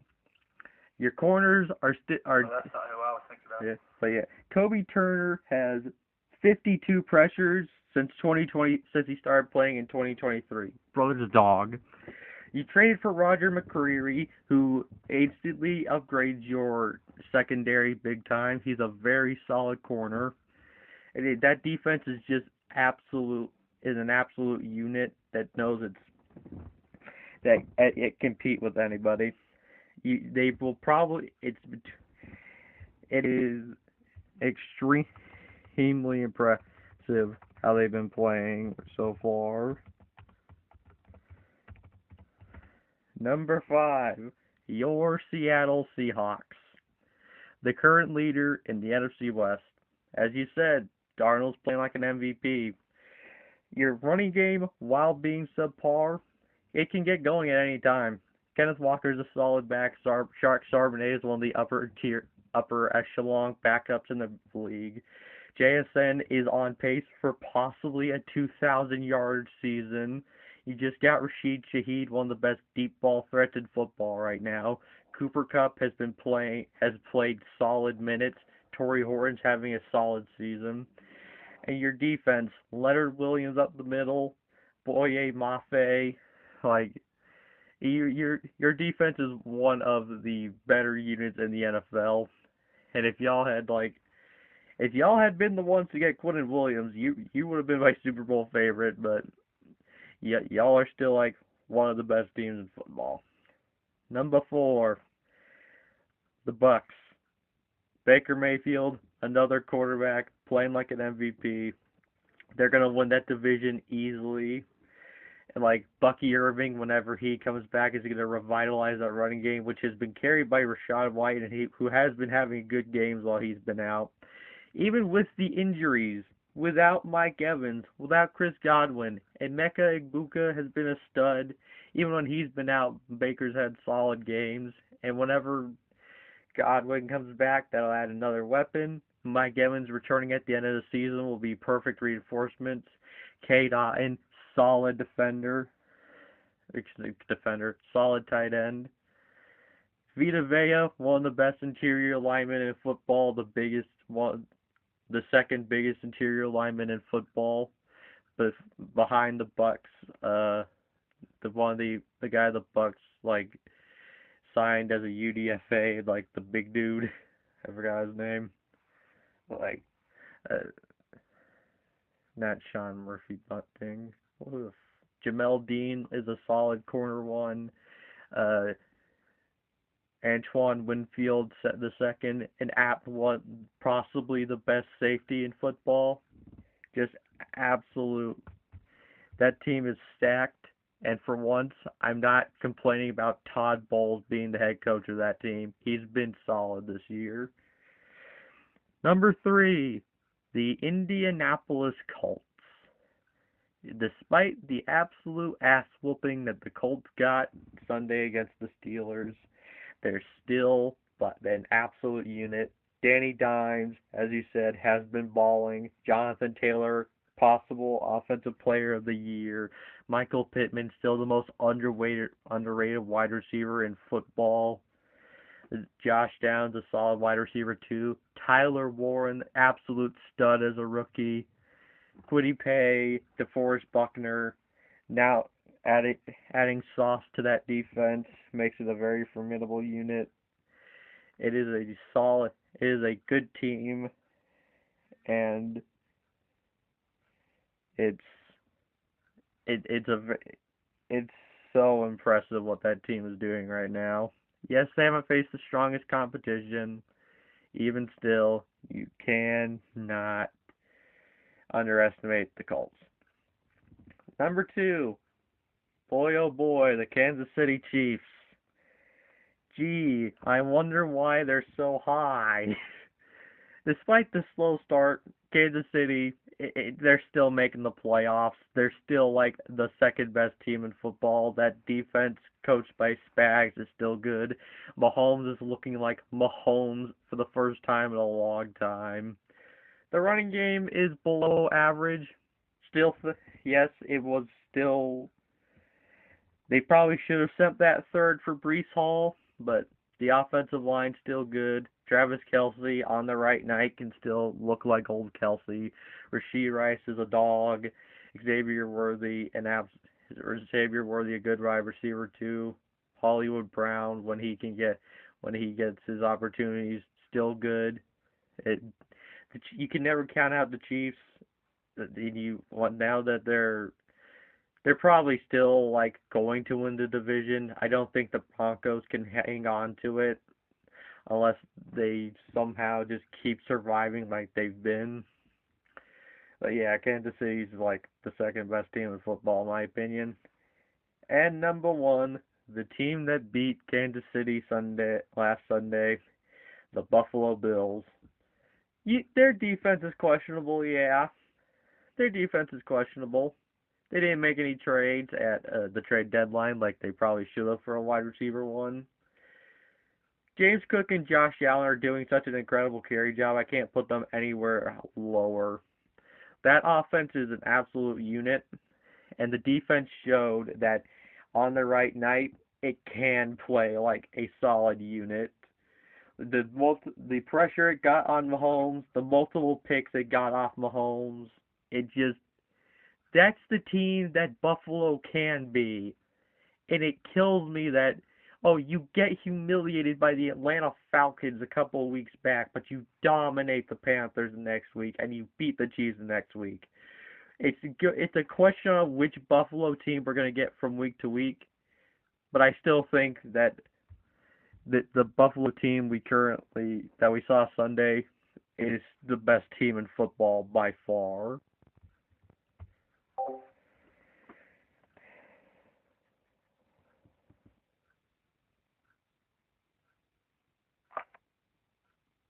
your corners are that's not who I was thinking about. Yeah, but yeah, Kobe Turner has 52 pressures since he started playing in 2023. Brother's a dog. You traded for Roger McCreary, who instantly upgrades your secondary big time. He's a very solid corner. And that defense is just an absolute unit that knows it compete with anybody. They will probably it is extremely impressive how they've been playing so far. Number 5, your Seattle Seahawks. the current leader in the NFC West. As you said, Darnold's playing like an MVP. Your running game, while being subpar, it can get going at any time. Kenneth Walker's a solid back. Shark Charbonnet is one of the upper echelon backups in the league. JSN is on pace for possibly a 2,000-yard season. You just got Rashid Shaheed, one of the best deep ball threats in football right now. Cooper Kupp has played solid minutes. Torrey Horton's having a solid season. And your defense, Leonard Williams up the middle, Boye Mafe, like your defense is one of the better units in the NFL. And if y'all had been the ones to get Quinnen Williams, you would have been my Super Bowl favorite, but y'all are still like one of the best teams in football. Number 4, the Bucks. Baker Mayfield, another quarterback, playing like an MVP. They're going to win that division easily. And like Bucky Irving, whenever he comes back, is going to revitalize that running game, which has been carried by Rachaad White, and who has been having good games while he's been out. Even with the injuries, without Mike Evans, without Chris Godwin, and Emeka Egbuka has been a stud. Even when he's been out, Baker's had solid games. And whenever Godwin comes back, that'll add another weapon. Mike Evans returning at the end of the season will be perfect reinforcements. Cade Otton, solid solid tight end. Vita Vea, one of the best interior linemen in football, the second biggest interior lineman in football, but behind the Bucks. The guy the Bucks like signed as a UDFA, like the big dude. I forgot his name. Like, not Sean Murphy Bunting. Jamel Dean is a solid corner one. Antoine Winfield set the second, and Ep.1, possibly the best safety in football. Just absolute. That team is stacked, and for once, I'm not complaining about Todd Bowles being the head coach of that team. He's been solid this year. Number 3, the Indianapolis Colts. Despite the absolute ass whooping that the Colts got Sunday against the Steelers, they're still an absolute unit. Danny Dimes, as you said, has been balling. Jonathan Taylor, possible offensive player of the year. Michael Pittman, still the most underrated wide receiver in football. Josh Downs, a solid wide receiver too. Tyler Warren, absolute stud as a rookie. Kwity Paye, DeForest Buckner. Now adding Sauce to that defense makes it a very formidable unit. It is a good team, and it's so impressive what that team is doing right now. Yes, they haven't faced the strongest competition. Even still, you cannot underestimate the Colts. Number 2, boy oh boy, the Kansas City Chiefs. Gee, I wonder why they're so high. Despite the slow start, Kansas City, they're still making the playoffs. They're still like the second best team in football. That defense, coached by Spags, is still good. Mahomes is looking like Mahomes for the first time in a long time. The running game is below average. Yes, it was still. They probably should have sent that third for Breece Hall, but the offensive line's still good. Travis Kelce on the right night can still look like old Kelce. Rashee Rice is a dog. Xavier Worthy, a good wide receiver too. Hollywood Brown, when he gets his opportunities, still good. You can never count out the Chiefs. Now that they're probably still like going to win the division. I don't think the Broncos can hang on to it unless they somehow just keep surviving like they've been. But yeah, Kansas City's like the second best team in football in my opinion. And number 1, the team that beat Kansas City last Sunday, the Buffalo Bills. Their defense is questionable, yeah. Their defense is questionable. They didn't make any trades at the trade deadline like they probably should have for a wide receiver one. James Cook and Josh Allen are doing such an incredible carry job. I can't put them anywhere lower. That offense is an absolute unit, and the defense showed that on the right night, it can play like a solid unit. The pressure it got on Mahomes, the multiple picks it got off Mahomes, it just that's the team that Buffalo can be. And it kills me that you get humiliated by the Atlanta Falcons a couple of weeks back, but you dominate the Panthers the next week and you beat the Chiefs the next week. It's a question of which Buffalo team we're going to get from week to week, but I still think that the Buffalo team that we saw Sunday is the best team in football by far.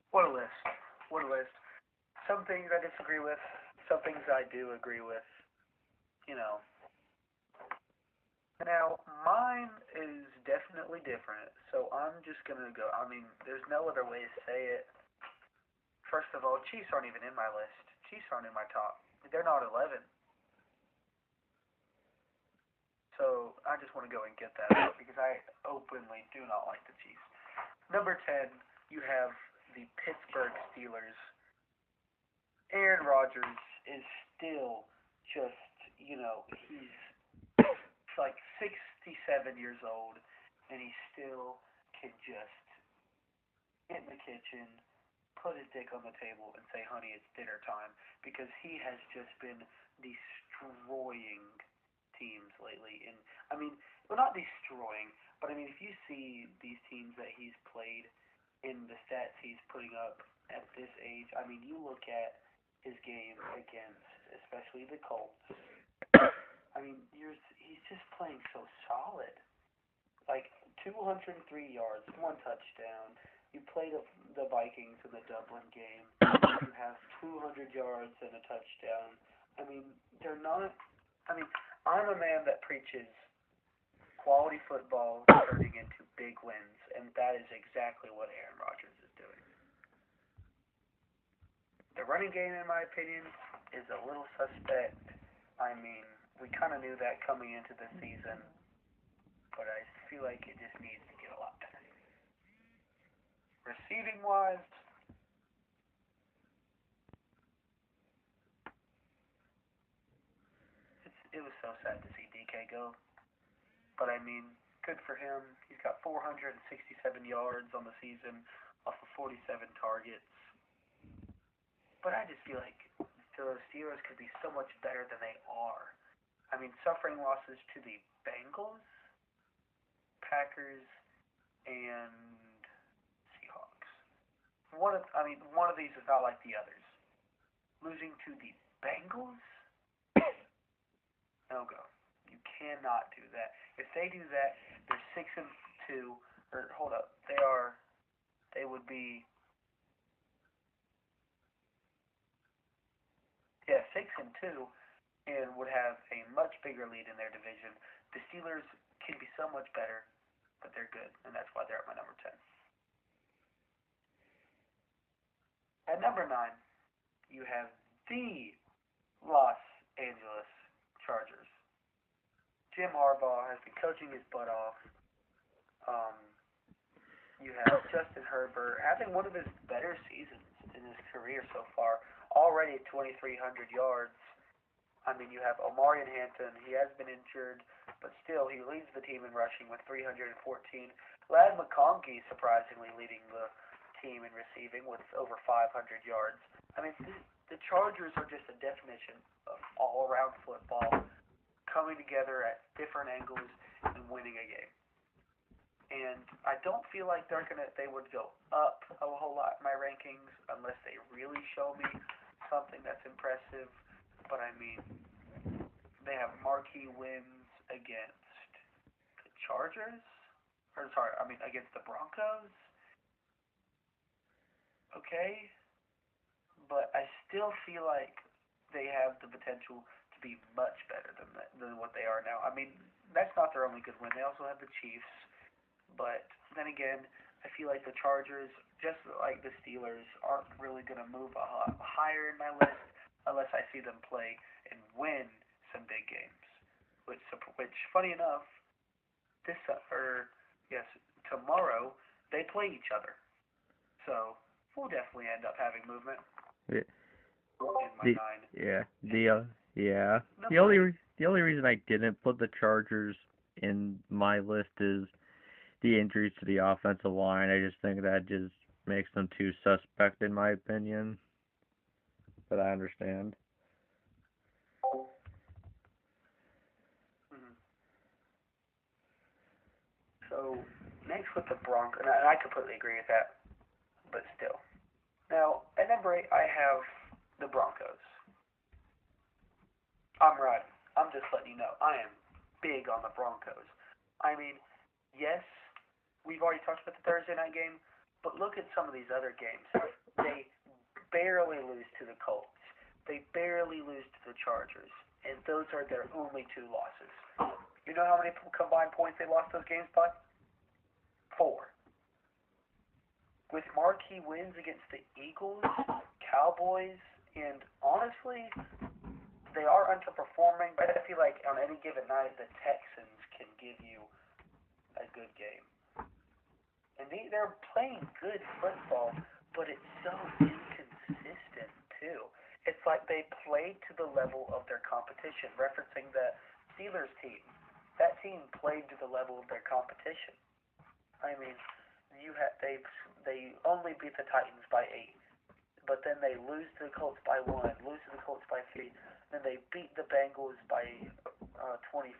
What a list. What a list. Some things I disagree with, some things I do agree with. You know. Now, mine is definitely different, so I'm just going to go. I mean, there's no other way to say it. First of all, Chiefs aren't even in my list. Chiefs aren't in my top. They're not 11. So I just want to go and get that out because I openly do not like the Chiefs. Number 10, you have the Pittsburgh Steelers. Aaron Rodgers is still just, he's like 67 years old, and he still can just get in the kitchen, put his dick on the table, and say, honey, it's dinner time, because he has just been destroying teams lately. And, I mean, well, not destroying, but, I mean, if you see these teams that he's played in the stats he's putting up at this age, I mean, you look at his game against, especially the Colts. I mean, he's just playing so solid. Like 203 yards, 1 touchdown. You play the Vikings in the Dublin game. You have 200 yards and a touchdown. I mean, they're not. I mean, I'm a man that preaches quality football turning into big wins, and that is exactly what Aaron Rodgers is doing. The running game, in my opinion, is a little suspect. I mean, we kind of knew that coming into the season, but I feel like it just needs to get a lot better. Receiving-wise, it was so sad to see DK go, but I mean, good for him. He's got 467 yards on the season off of 47 targets. But I just feel like the Steelers could be so much better than they are. I mean, suffering losses to the Bengals, Packers, and Seahawks. One of these is not like the others. Losing to the Bengals? No go. You cannot do that. If they do that, they're 6-2. Or hold up, they would be 6-2, and would have a much bigger lead in their division. The Steelers can be so much better, but they're good, and that's why they're at my number 10. At number 9, you have the Los Angeles Chargers. Jim Harbaugh has been coaching his butt off. You have Justin Herbert having one of his better seasons in his career so far, already at 2,300 yards. I mean, you have Omarion Hampton. He has been injured, but still, he leads the team in rushing with 314. Ladd McConkey, surprisingly, leading the team in receiving with over 500 yards. I mean, the Chargers are just a definition of all-around football, coming together at different angles and winning a game. And I don't feel like they would go up a whole lot in my rankings unless they really show me something that's impressive. But I mean, they have marquee wins against the Chargers, against the Broncos. okay, but I still feel like they have the potential to be much better than what they are now. I mean, that's not their only good win. They also have the Chiefs, but then again, I feel like the Chargers, just like the Steelers, aren't really going to move higher in my list unless I see them play and win some big games. Which funny enough, yes, tomorrow they play each other, so we'll definitely end up having movement Yeah. in my The nine. yeah the yeah Number eight. the only reason I didn't put the Chargers in my list is the injuries to the offensive line. I just think that just makes them too suspect in my opinion. But I understand. Mhm. So next with the Broncos, and I completely agree with that, but still. Now at number eight, I have the Broncos. I'm right. I'm just letting you know. I am big on the Broncos. I mean, yes, we've already talked about the Thursday night game, but look at some of these other games. They barely lose to the Colts. They barely lose to the Chargers, and those are their only two losses. You know how many combined points they lost those games by? 4. With marquee wins against the Eagles, Cowboys, and honestly, they are underperforming, but I feel like on any given night, the Texans can give you a good game. And they're playing good football, but it's so inconsistent, too. It's like they played to the level of their competition, referencing the Steelers team. That team played to the level of their competition. I mean, they only beat the Titans by 8, but then they lose to the Colts by 1, lose to the Colts by 3, then they beat the Bengals by 25,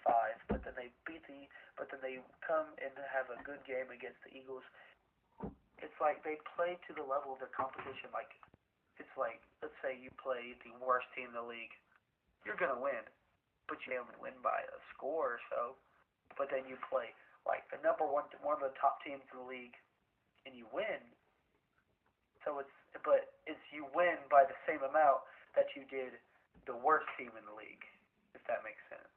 but then they come and have a good game against the Eagles. It's like they play to the level of their competition. Like it's like let's say you play the worst team in the league, you're gonna win, but you only win by a score or so. But then you play like the number one of the top teams in the league, and you win. So it's you win by the same amount that you did the worst team in the league, if that makes sense.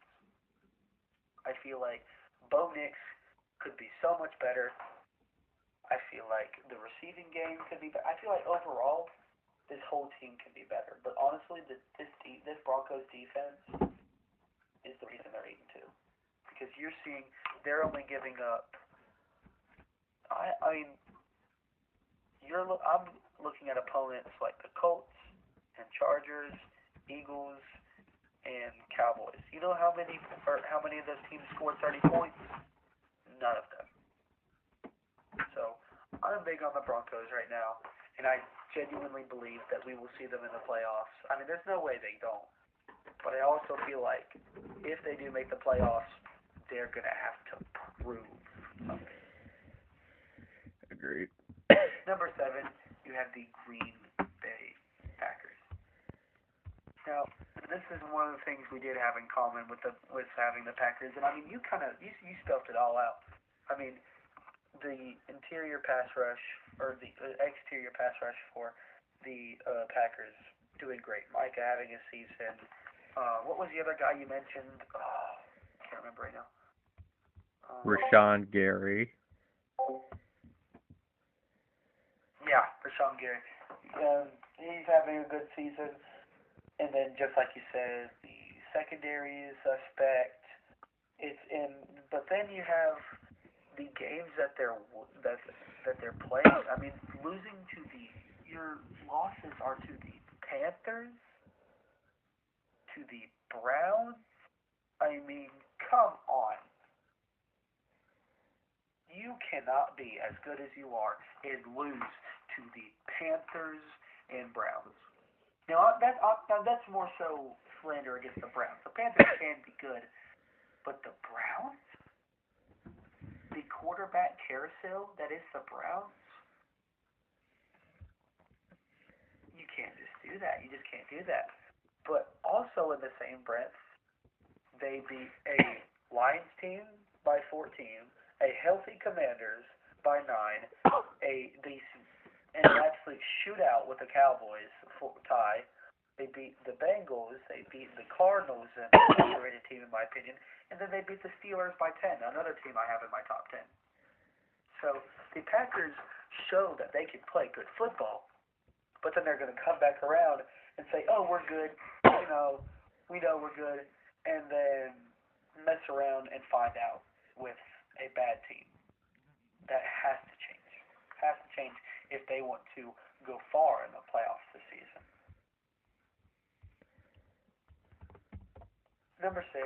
I feel like Bo Nix could be so much better. I feel like the receiving game could be better. I feel like overall this whole team can be better. But honestly, this Broncos defense is the reason they're 8-2 because you're seeing they're only giving up. I mean, I'm looking at opponents like the Colts and Chargers, Eagles, and Cowboys. You know how many of those teams scored 30 points? None of them. So I'm big on the Broncos right now, and I genuinely believe that we will see them in the playoffs. I mean, there's no way they don't, but I also feel like if they do make the playoffs, they're gonna have to prove something. Agreed. Number 7, you have the Green Bay Packers. Now, this is one of the things we did have in common with having the Packers, and I mean, you spelled it all out. I mean, the interior pass rush or the exterior pass rush for the Packers doing great. Micah having a season. What was the other guy you mentioned? Oh, I can't remember right now. Rashawn Gary. Yeah, Rashawn Gary. He's having a good season. And then, just like you said, the secondary is suspect. But then you have the games that they're playing. I mean, your losses are to the Panthers, to the Browns. I mean, come on. You cannot be as good as you are and lose to the Panthers and Browns. Now that's more so slander against the Browns. The Panthers can be good, but the Browns, the quarterback carousel that is the Browns, you can't just do that. You just can't do that. But also in the same breath, they beat a Lions team by 14, a healthy Commanders by 9, a in an absolute shootout with the Cowboys for tie. They beat the Bengals. They beat the Cardinals, an underrated team in my opinion, and then they beat the Steelers by 10, another team I have in my top 10. So the Packers show that they can play good football, but then they're going to come back around and say, "Oh, we're good. We know we're good," and then mess around and find out with a bad team. That has to change. Has to change if they want to go far in the playoffs this season. Number 6,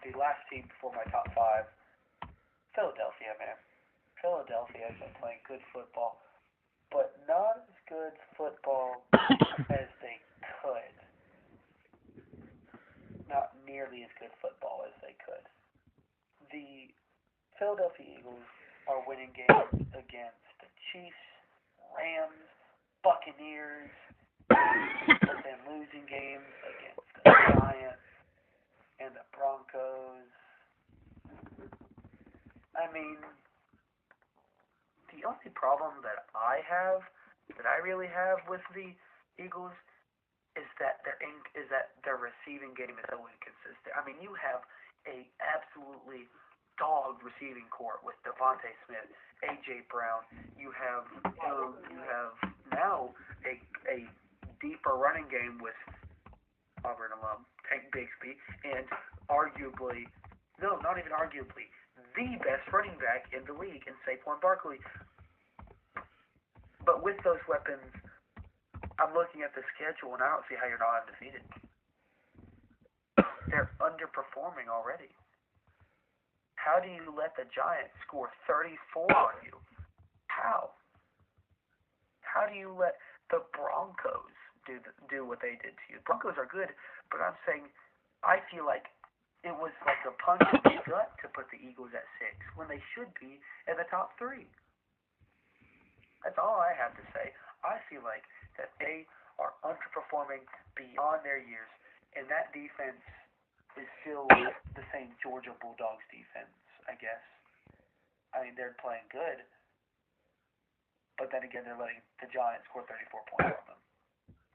the last team before my top 5, Philadelphia, man. Philadelphia has been playing good football, but not as good football as they could. Not nearly as good football as they could. The Philadelphia Eagles are winning games against the Chiefs, Rams, Buccaneers, but then losing games against the Giants and the Broncos. I mean, the only problem that I really have with the Eagles is that their receiving game is so inconsistent. I mean, you have a absolutely dog receiving corps with Devontae Smith, A.J. Brown. You have now a deeper running game with Auburn alum Tank Bigsby, and arguably, no, not even arguably, the best running back in the league in Saquon Barkley. But with those weapons, I'm looking at the schedule, and I don't see how you're not undefeated. They're underperforming already. How do you let the Giants score 34 on you? How? How do you let the Broncos do what they did to you? Broncos are good, but I'm saying I feel like it was like a punch in the gut to put the Eagles at 6 when they should be in the top 3. That's all I have to say. I feel like that they are underperforming beyond their years, and that defense is still the same Georgia Bulldogs defense, I guess. I mean, they're playing good, but then again, they're letting the Giants score 34 points on them.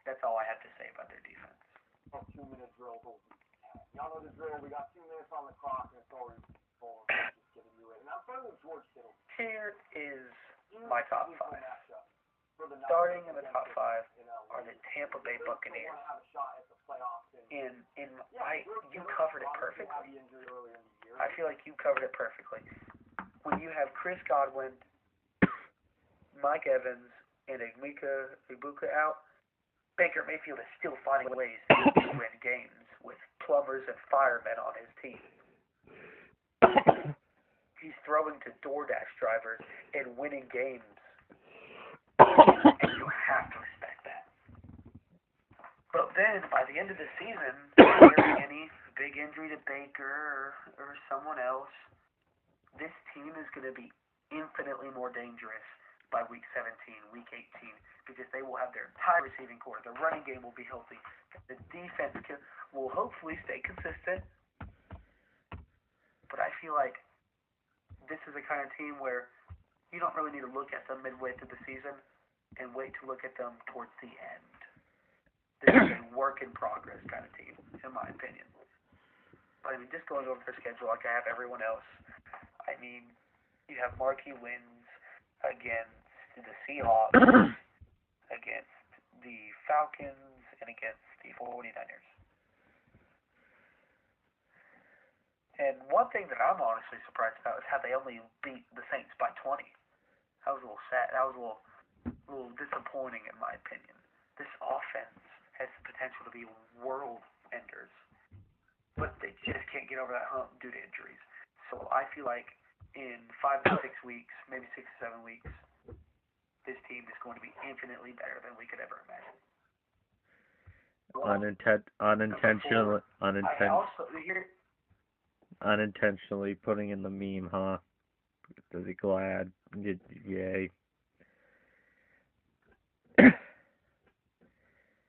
That's all I have to say about their defense. 2-minute drill. Y'all know the drill. We got 2 minutes on the clock, and it's already full. Just giving you it. And I'm starting with George Kittle. Here is my top 5. Starting in the top 5 are the Tampa Bay Buccaneers. And you covered it perfectly. I feel like you covered it perfectly. When you have Chris Godwin, Mike Evans, and Ibuka out, Baker Mayfield is still finding ways to win games with plumbers and firemen on his team. He's throwing to DoorDash drivers and winning games. And you have to respect that. But then, by the end of the season, if there's any big injury to Baker or someone else, this team is going to be infinitely more dangerous by week 17, week 18, because they will have their entire receiving corps. The running game will be healthy. The defense will hopefully stay consistent. But I feel like this is the kind of team where you don't really need to look at them midway through the season and wait to look at them towards the end. This is a work in progress kind of team, in my opinion. But I mean, just going over their schedule like I have everyone else, I mean, you have marquee wins against the Seahawks, against the Falcons, and against the 49ers. And one thing that I'm honestly surprised about is how they only beat the Saints by 20. That was a little sad. That was a little disappointing in my opinion. This offense has the potential to be world enders, but they just can't get over that hump due to injuries. So I feel like in 5 to 6 weeks, maybe 6 to 7 weeks, this team is going to be infinitely better than we could ever imagine. Unintentionally putting in the meme, huh? Does he glad? Yay.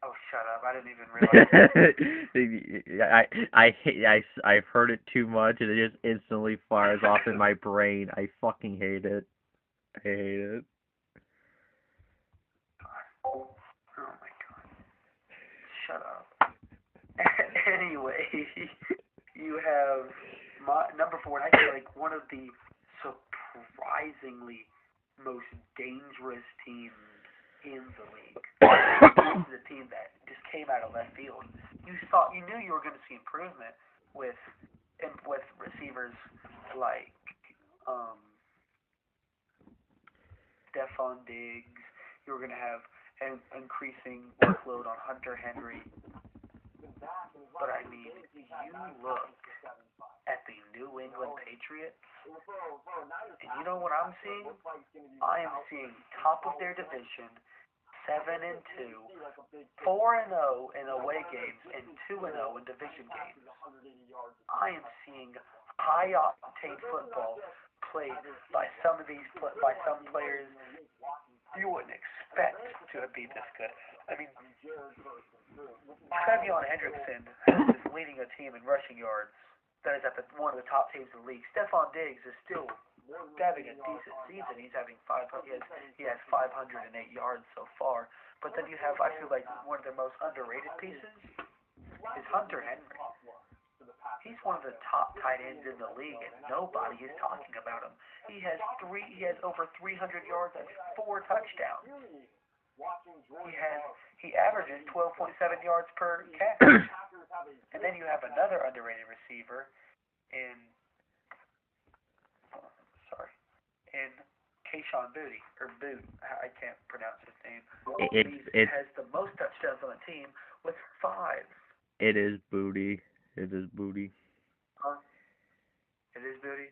Oh, shut up! I didn't even realize. I've heard it too much, and it just instantly fires off in my brain. I fucking hate it. I hate it. You have number 4, and I feel like one of the surprisingly most dangerous teams in the league. This is a team that just came out of left field. You knew you were going to see improvement with receivers like Stephon Diggs. You were going to have an increasing workload on Hunter Henry. But I mean, you look at the New England Patriots, and you know what I'm seeing? I am seeing top of their division, 7-2, 4-0 in away games, and 2-0 in division games. I am seeing high octane football played by some players you wouldn't expect to be this good. I mean, Trevion Hendrickson is leading a team in rushing yards that is at one of the top teams in the league. Stephon Diggs is still having a decent season. He has 508 yards so far. But then you have, I feel like, one of their most underrated pieces is Hunter Henry. He's one of the top tight ends in the league, and nobody is talking about him. He has over 300 yards and 4 touchdowns. He averages 12.7 yards per catch. And then you have another underrated receiver in Kayshon Boutte, or Boot. I can't pronounce his name. He has the most touchdowns on the team with 5. It is Boutte. It is Boutte. Huh? It is Boutte?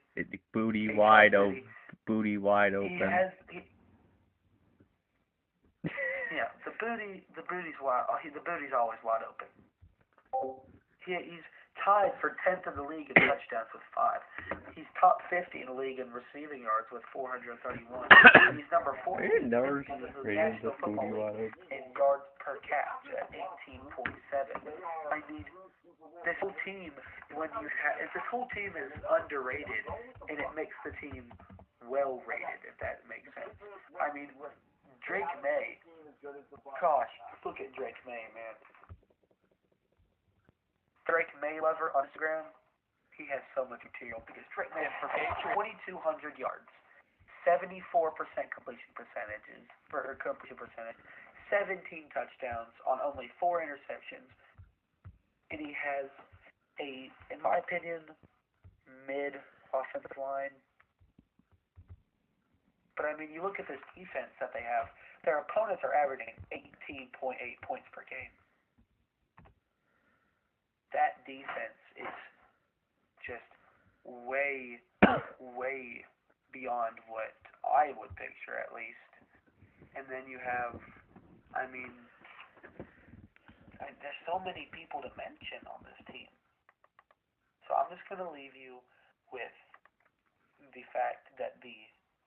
Boutte wide open. Boutte wide open. Yeah, the Boutte's wide. The Boutte's always wide open. He's tied for 10th in the league in touchdowns with 5. He's top 50 in the league in receiving yards with 431. He's number 4 in the National Football League in yards per catch at 18.7. I mean, this whole team is underrated, and it makes the team well rated, if that makes sense. I mean, Drake May. Gosh, look at Drake May, man. Drake May lover on Instagram. He has so much material because Drake May has 2,200 yards, 74% completion percentage, 17 touchdowns on only 4 interceptions, and he has in my opinion, mid offensive line. But I mean, you look at this defense that they have. Their opponents are averaging 18.8 points per game. That defense is just way beyond what I would picture, at least. And then you have, I mean, there's so many people to mention on this team. So I'm just going to leave you with the fact that the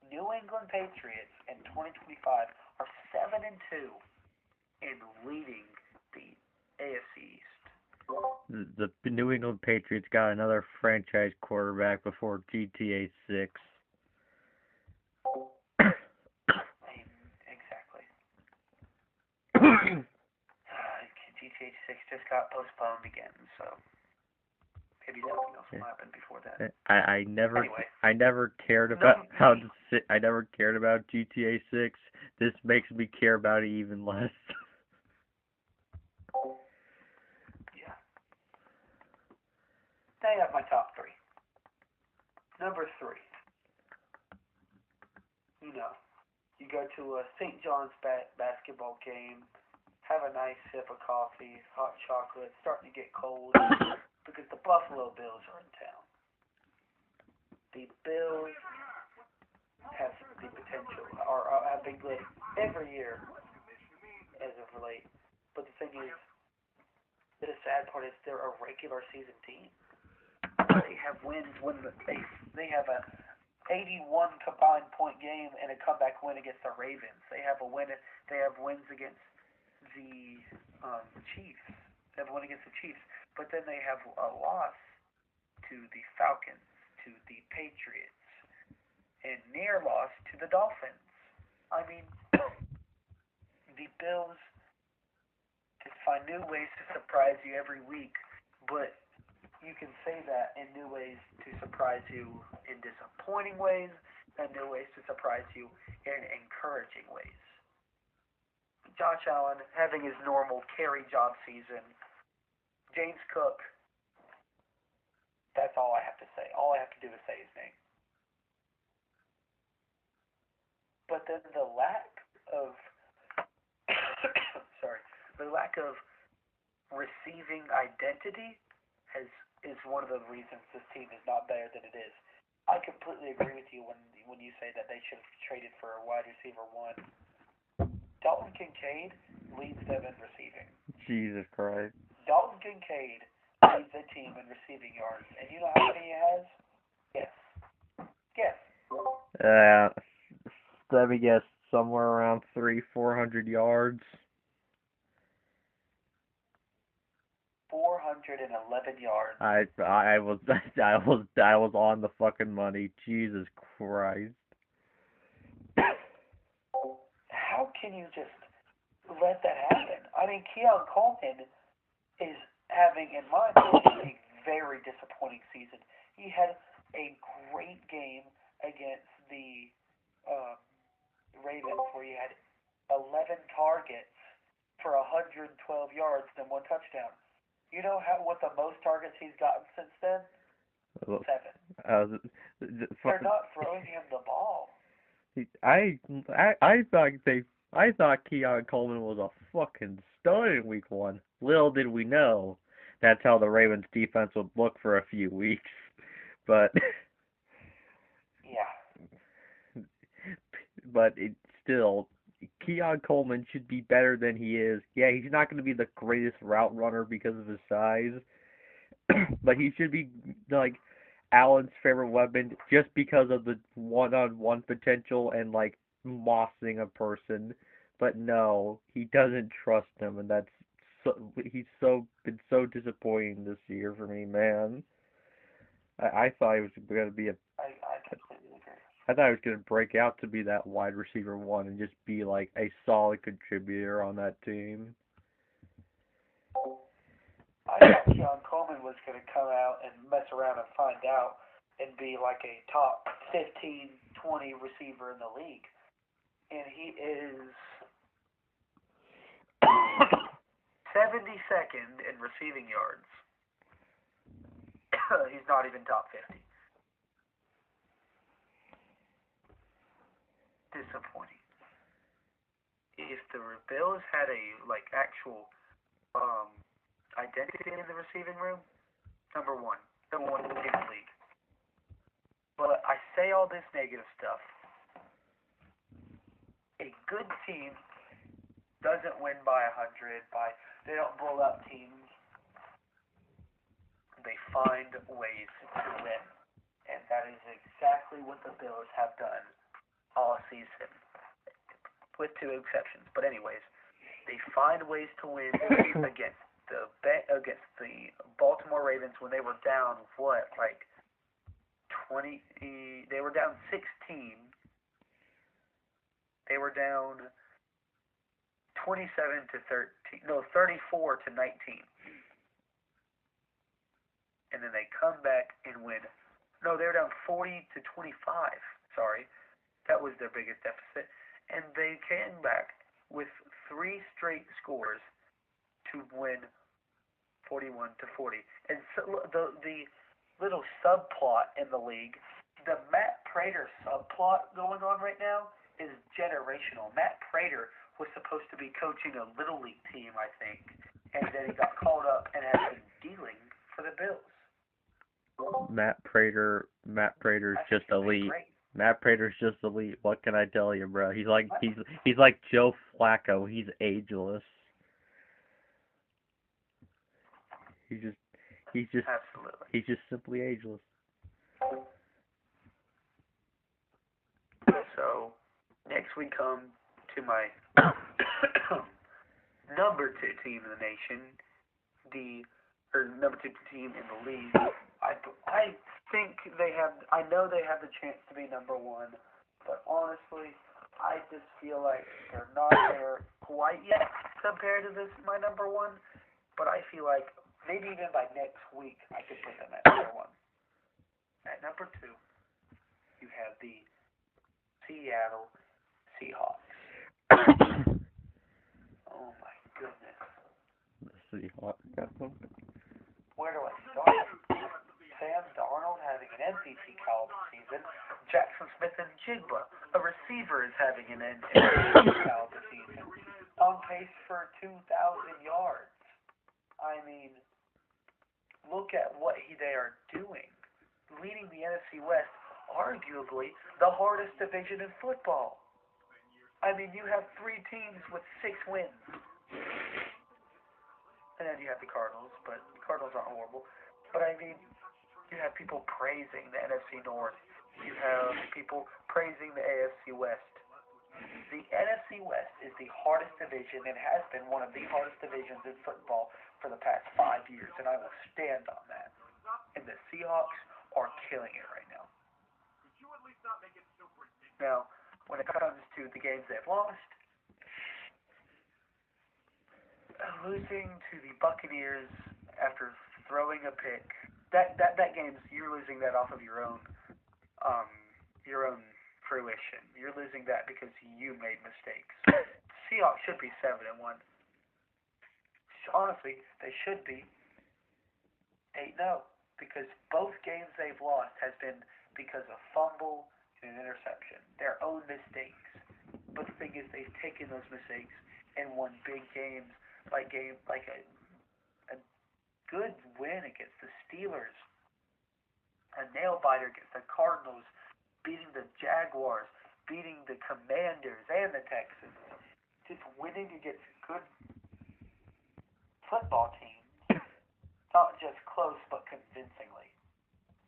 New England Patriots in 2025 are 7-2 and leading the AFC East. The New England Patriots got another franchise quarterback before GTA 6. Exactly. GTA 6 just got postponed again, so maybe something else will happen before that. I never cared about I never cared about GTA 6. This makes me care about it even less. Yeah. Now I have my top 3. Number 3. You go to a St. John's basketball game, have a nice sip of coffee, hot chocolate, starting to get cold, because the Buffalo Bills are in town. The Bills have the potential, or have been good every year as of late. But the thing is, the sad part is they're a regular season team. They have wins when they have a 81 combined point game and a comeback win against the Ravens. They have wins against the Chiefs. They have a win against the Chiefs, but then they have a loss to the Falcons, to the Patriots, and near loss to the Dolphins. I mean, the Bills just find new ways to surprise you every week, but you can say that in new ways to surprise you in disappointing ways, and new ways to surprise you in encouraging ways. Josh Allen having his normal carry job season. James Cook, that's all I have to say. All I have to do is say his name. But then the lack of sorry, the lack of receiving identity is one of the reasons this team is not better than it is. I completely agree with you when you say that they should have traded for a wide receiver one. Dalton Kincaid leads them in receiving. Jesus Christ. Dalton Kincaid leads the team in receiving yards. And you know how many he has? Yes. Guess. Let me guess, somewhere around 300-400 yards. 411 yards. I was on the fucking money. Jesus Christ. How can you just let that happen? I mean, Keon Coleman is having, in my opinion, a very disappointing season. He had a great game against the Ravens where he had 11 targets for 112 yards and 1 touchdown. You know what the most targets he's gotten since then? 7. They're not throwing him the ball. I thought Keon Coleman was a fucking stud in week 1. Little did we know that's how the Ravens defense would look for a few weeks. But yeah. But it's still, Keon Coleman should be better than he is. Yeah, he's not going to be the greatest route runner because of his size, but he should be like Allen's favorite weapon just because of the one-on-one potential and like mossing a person. But no, he doesn't trust him, and he's been so disappointing this year for me, man. I thought he was going to be I completely agree. I thought he was going to break out to be that wide receiver one and just be like a solid contributor on that team. I thought Keon Coleman was going to come out and mess around and find out and be like a top 15, 20 receiver in the league. And he is 72nd in receiving yards. He's not even top 50. Disappointing. If the Bills had a actual identity in the receiving room, number one in the league. But I say all this negative stuff. A good team doesn't win by 100. They don't blow up teams. They find ways to win, and that is exactly what the Bills have done all season, with 2 exceptions. But anyways, they find ways to win against the Baltimore Ravens when they were down 20. They were down 16. They were down 27 to 13. No, 34 to 19. And then they come back and win. No, they were down 40 to 25. Sorry. That was their biggest deficit. And they came back with 3 straight scores to win 41 to 40. And so the little subplot in the league, the Matt Prater subplot going on right now is generational. Matt Prater was supposed to be coaching a Little League team, I think, and then he got called up and has been dealing for the Bills. Matt Prater's just elite. Great. Matt Prater's just elite. What can I tell you, bro? He's like Joe Flacco. He's ageless. Absolutely. He's just simply ageless. So next we come to my number 2 team in the nation, number 2 team in the league. I think I know they have the chance to be number 1, but honestly, I just feel like they're not there quite yet compared to my number 1. But I feel like maybe even by next week, I could put them at number 1. At number 2, you have the Seattle Seahawks. Oh my goodness. The Seahawks got something. Where do I start? Sam Darnold having an MVP caliber season. Jackson Smith and Jigba, a receiver, is having an MVP caliber season. On pace for 2,000 yards. I mean, look at what they are doing. Leading the NFC West, arguably the hardest division in football. I mean, you have 3 teams with 6 wins. And then you have the Cardinals, but the Cardinals aren't horrible. But I mean, you have people praising the NFC North. You have people praising the AFC West. The NFC West is the hardest division and has been one of the hardest divisions in football for the past 5 years, and I will stand on that. And the Seahawks are killing it right now. Now, when it comes to the games they've lost, losing to the Buccaneers after throwing a pick, that game's, you're losing that off of your own fruition. You're losing that because you made mistakes. Seahawks should be 7-1. Honestly, they should be 8-0 because both games they've lost has been because of fumble and an interception, their own mistakes. But the thing is, they've taken those mistakes and won big games, like a good win against the Steelers, a nail biter against the Cardinals, beating the Jaguars, beating the Commanders and the Texans, just winning against good football teams, not just close but convincingly,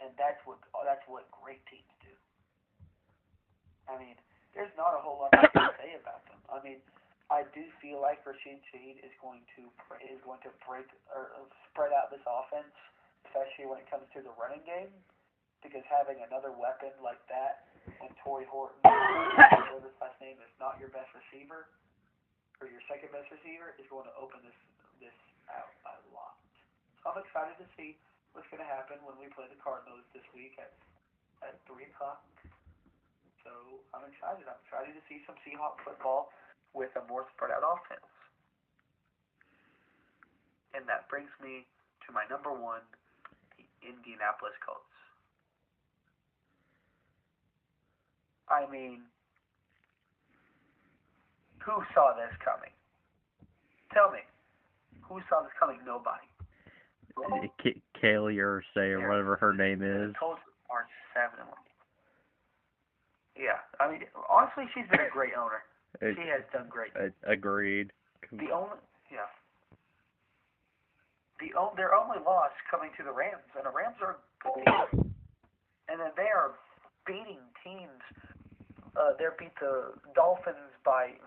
and that's what great teams do. I mean, there's not a whole lot I can say about them. I mean, I do feel like Rashid Shaheed is going to break or spread out this offense, especially when it comes to the running game, because having another weapon like that when Torrey Horton, or this last name, is not your best receiver or your second best receiver, is going to open this out a lot. So I'm excited to see what's going to happen when we play the Cardinals this week at 3 o'clock. So I'm excited. I'm excited to see some Seahawks football with a more spread out offense. And that brings me to my number 1, the Indianapolis Colts. I mean, who saw this coming? Tell me. Who saw this coming? Nobody. Kaylee or say or whatever her name is. The Colts are 7-1. Yeah, I mean, honestly, she's been a great owner. She has done great. Agreed. Their only loss coming to the Rams, and the Rams are good teams. And then they are beating teams. They beat the Dolphins 33-8.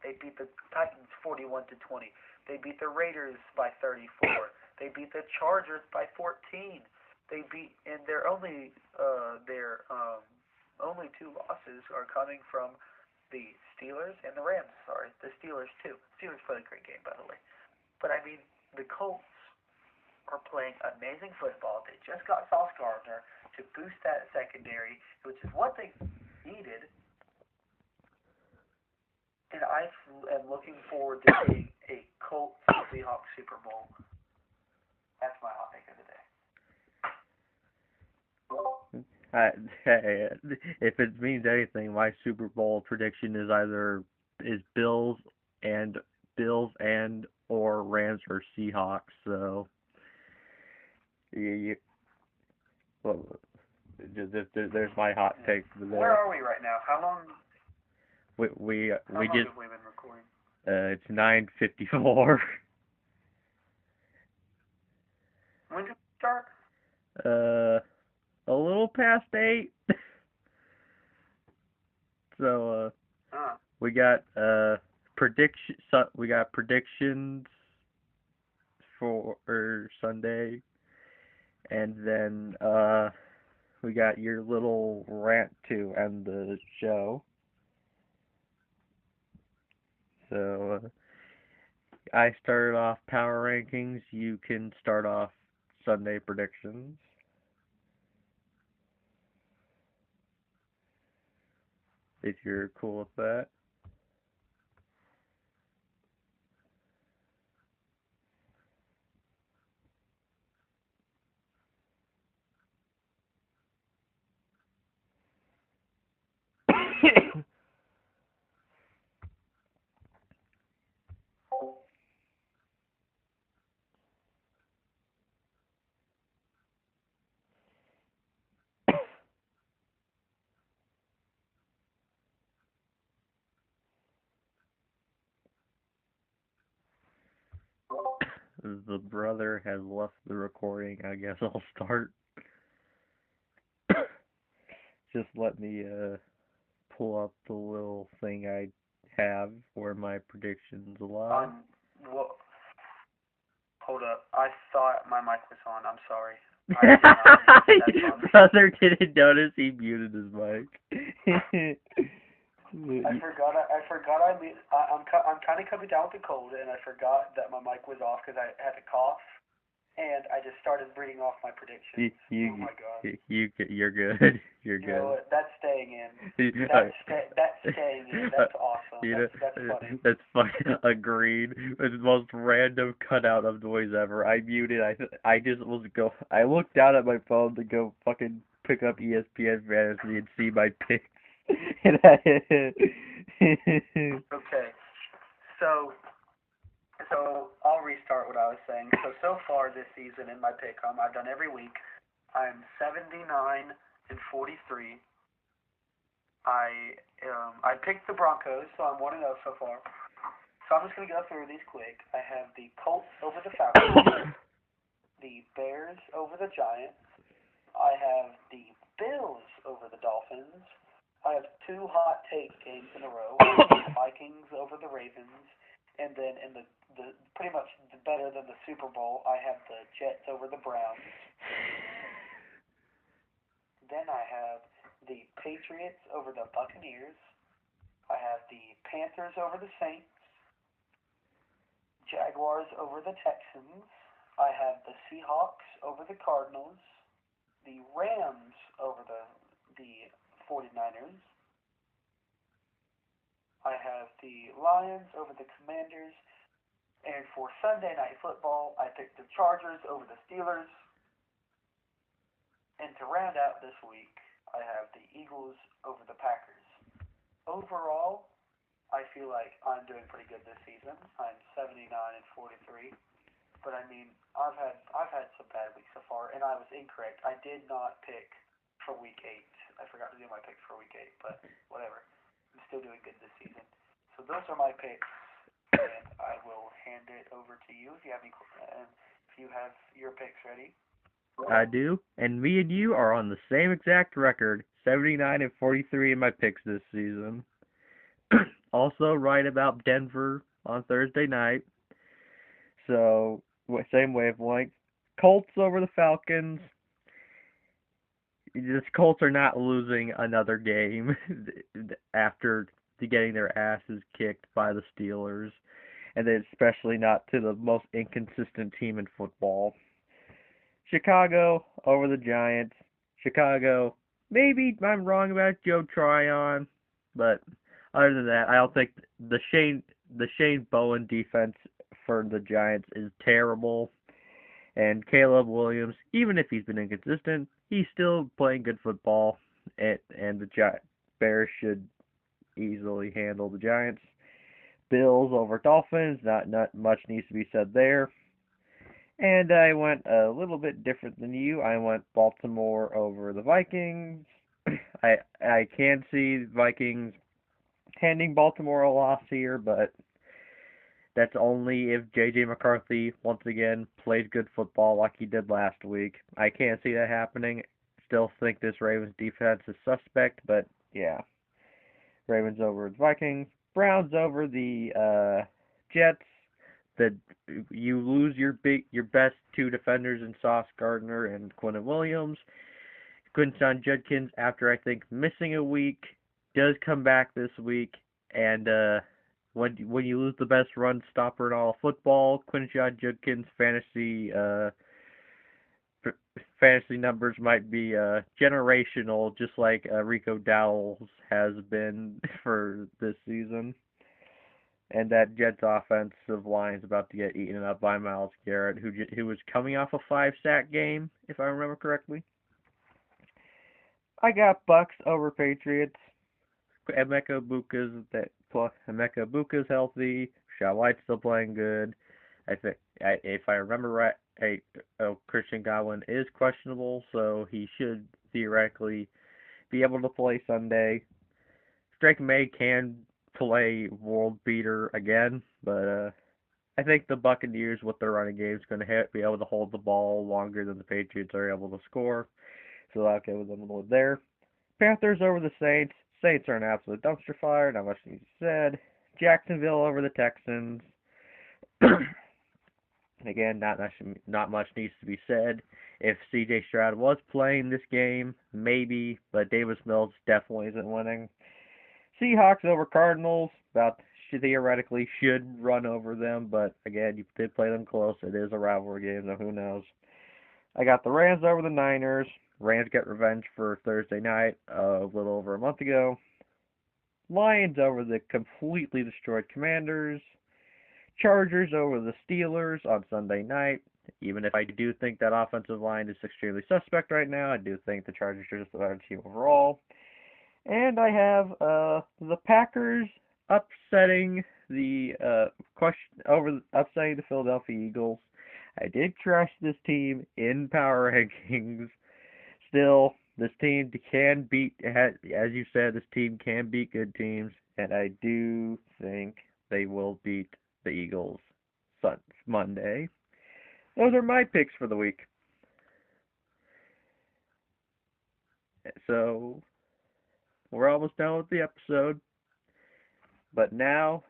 They beat the Titans 41-20. They beat the Raiders by 34. They beat the Chargers by 14. They beat, and their only 2 losses are coming from the Steelers and the Rams. Sorry, the Steelers too. Steelers played a great game, by the way. But I mean, the Colts are playing amazing football. They just got Sauce Gardner to boost that secondary, which is what they needed. And I am looking forward to seeing a Colts Seahawks Super Bowl. That's my hot take of the day. Hey, if it means anything, my Super Bowl prediction is either Bills and or Rams or Seahawks. So well, there's my hot take for there. Where are we right now? How long? We How long just have we been recording? it's 9:54. When did we start? A little past 8. So we got predictions for Sunday, and then we got your little rant to end the show. So I started off power rankings. You can start off Sunday predictions. If you're cool with that. The brother has left the recording. I guess I'll start. Just let me pull up the little thing I have where my predictions lie. Well, hold up. I thought my mic was on. I'm sorry. Brother didn't notice he muted his mic. I forgot. I'm kind of coming down with a cold, and I forgot that my mic was off because I had a cough, and I just started reading off my predictions. Oh my god. You're good. You're good. You know what? That's staying in. That's staying in. That's awesome. That's funny. That's funny. Agreed. It's the most random cutout of noise ever. I muted. I just was go. I looked down at my phone to go fucking pick up ESPN Fantasy and see my picks. And Okay. So I'll restart what I was saying. So far this season in my pick I've done every week. I'm 79 and 43. I picked the Broncos, so I'm 1-0 so far. So I'm just gonna go through these quick. I have the Colts over the Falcons, the Bears over the Giants. I have the Bills over the Dolphins. I have two hot take games in a row. The Vikings over the Ravens, and then in the pretty much better than the Super Bowl, I have the Jets over the Browns. Then I have the Patriots over the Buccaneers. I have the Panthers over the Saints. Jaguars over the Texans. I have the Seahawks over the Cardinals. The Rams over the 49ers. I have the Lions over the Commanders. And for Sunday Night Football, I picked the Chargers over the Steelers. And to round out this week, I have the Eagles over the Packers. Overall, I feel like I'm doing pretty good this season. I'm 79 and 43. But I mean, I've had some bad weeks so far, and I was incorrect. I did not pick for week 8. I forgot to do my picks for week 8, but whatever. I'm still doing good this season. So those are my picks, and I will hand it over to you if you have your picks ready. I do, and me and you are on the same exact record, 79 and 43 in my picks this season. Also, right about Denver on Thursday night. So, same wavelength. Colts over the Falcons. The Colts are not losing another game after getting their asses kicked by the Steelers, and then especially not to the most inconsistent team in football. Chicago over the Giants. Chicago, maybe I'm wrong about Joe Tryon, but other than that, I don't think the Shane Bowen defense for the Giants is terrible. And Caleb Williams, even if he's been inconsistent, he's still playing good football, and the Bears should easily handle the Giants. Bills over Dolphins, not much needs to be said there. And I went a little bit different than you. I went Baltimore over the Vikings. I can see Vikings handing Baltimore a loss here, but that's only if J.J. McCarthy once again plays good football like he did last week. I can't see that happening. Still think this Ravens defense is suspect, but yeah. Ravens over the Vikings. Browns over the Jets. You lose your best two defenders in Sauce Gardner and Quinton Williams. Quinton Judkins, after I think missing a week, does come back this week and when you lose the best run stopper in all of football, Quinshon Judkins' fantasy numbers might be generational, just like Rico Dowell's has been for this season. And that Jets offensive line is about to get eaten up by Myles Garrett, who was coming off a 5-sack game, if I remember correctly. I got Bucks over Patriots. Emeka Buka's healthy. Rashad White's still playing good. I think, if I remember right, Christian Godwin is questionable, so he should theoretically be able to play Sunday. Drake May can play world beater again, but I think the Buccaneers, with their running game, is going to be able to hold the ball longer than the Patriots are able to score, so I'll go with them a little there. Panthers over the Saints. Saints are an absolute dumpster fire, not much needs to be said. Jacksonville over the Texans. Again, not much needs to be said. If C.J. Stroud was playing this game, maybe, but Davis Mills definitely isn't winning. Seahawks over Cardinals. Theoretically should run over them, but again, you did play them close. It is a rivalry game, so who knows. I got the Rams over the Niners. Rams get revenge for Thursday night a little over a month ago. Lions over the completely destroyed Commanders. Chargers over the Steelers on Sunday night. Even if I do think that offensive line is extremely suspect right now, I do think the Chargers are just a better team overall. And I have the Packers upsetting the upsetting the Philadelphia Eagles. I did trash this team in power rankings. Still, this team can beat, as you said, this team can beat good teams, and I do think they will beat the Eagles Monday. Those are my picks for the week. So, we're almost done with the episode, but now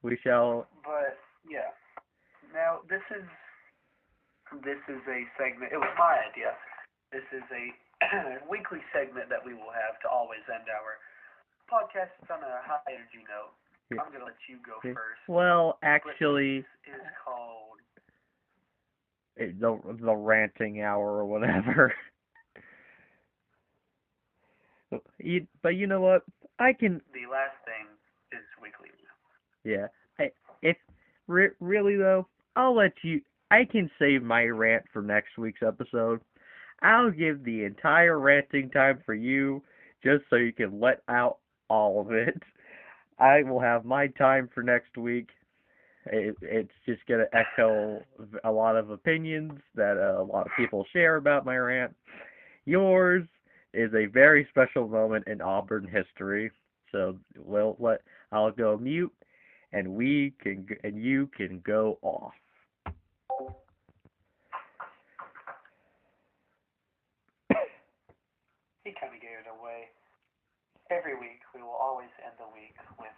we shall... But, yeah. Now, this is a segment. It was my idea. This is a weekly segment that we will have to always end our podcast. It's on a high energy note. I'm going to let you go first. Well, actually... This is called... The ranting hour or whatever. But you know what? I can... The last thing is weekly. Yeah. Really, though, I'll let you... I can save my rant for next week's episode. I'll give the entire ranting time for you, just so you can let out all of it. I will have my time for next week. It's just going to echo a lot of opinions that a lot of people share about my rant. Yours is a very special moment in Auburn history, so I'll go mute, and you can go off. He kind of gave it away. Every week, we will always end the week with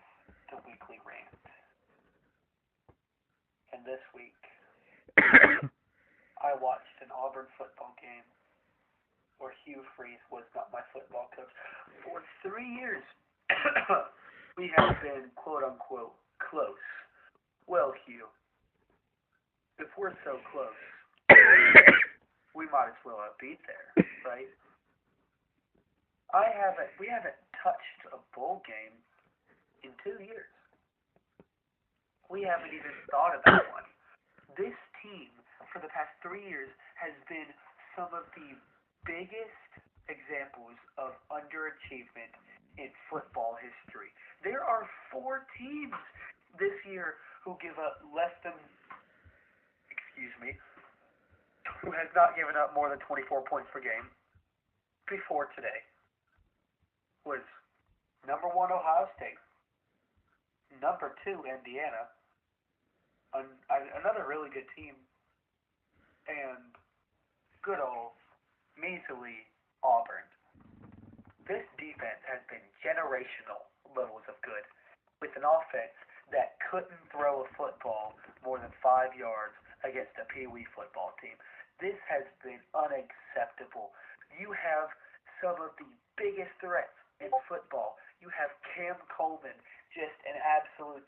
the weekly rant. And this week, I watched an Auburn football game where Hugh Freeze was not my football coach. For 3 years, we have been, quote-unquote, close. Well, Hugh, if we're so close, we might as well have beat there, right? We haven't touched a bowl game in 2 years. We haven't even thought about one. This team, for the past 3 years, has been some of the biggest examples of underachievement in football history. There are 4 teams this year who give up who has not given up more than 24 points per game before today. Was number 1 Ohio State, number 2 Indiana, another really good team, and good old measly Auburn. This defense has been generational levels of good, with an offense that couldn't throw a football more than 5 yards against a Pee Wee football team. This has been unacceptable. You have some of the biggest threats in football. You have Cam Coleman, just an absolute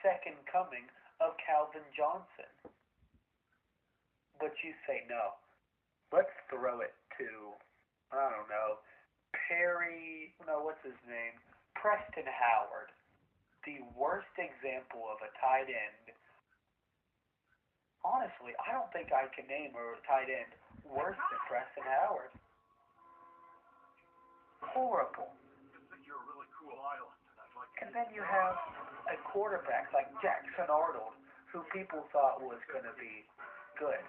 second coming of Calvin Johnson. But you say no. Let's throw it to, I don't know, what's his name? Preston Howard. The worst example of a tight end. Honestly, I don't think I can name a tight end worse than Preston Howard. Horrible. And then you have a quarterback like Jackson Arnold, who people thought was going to be good.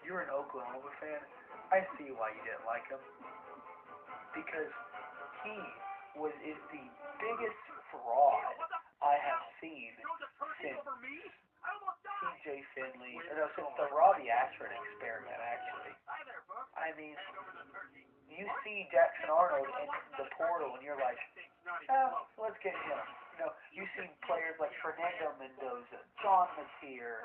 You're an Oklahoma fan. I see why you didn't like him. Because he is the biggest fraud I have seen since TJ Finley, since the Robbie Ashford experiment, actually. I mean, you see Jackson Arnold in the portal, and you're like, let's get him. You see players like Fernando Mendoza, John Mateer.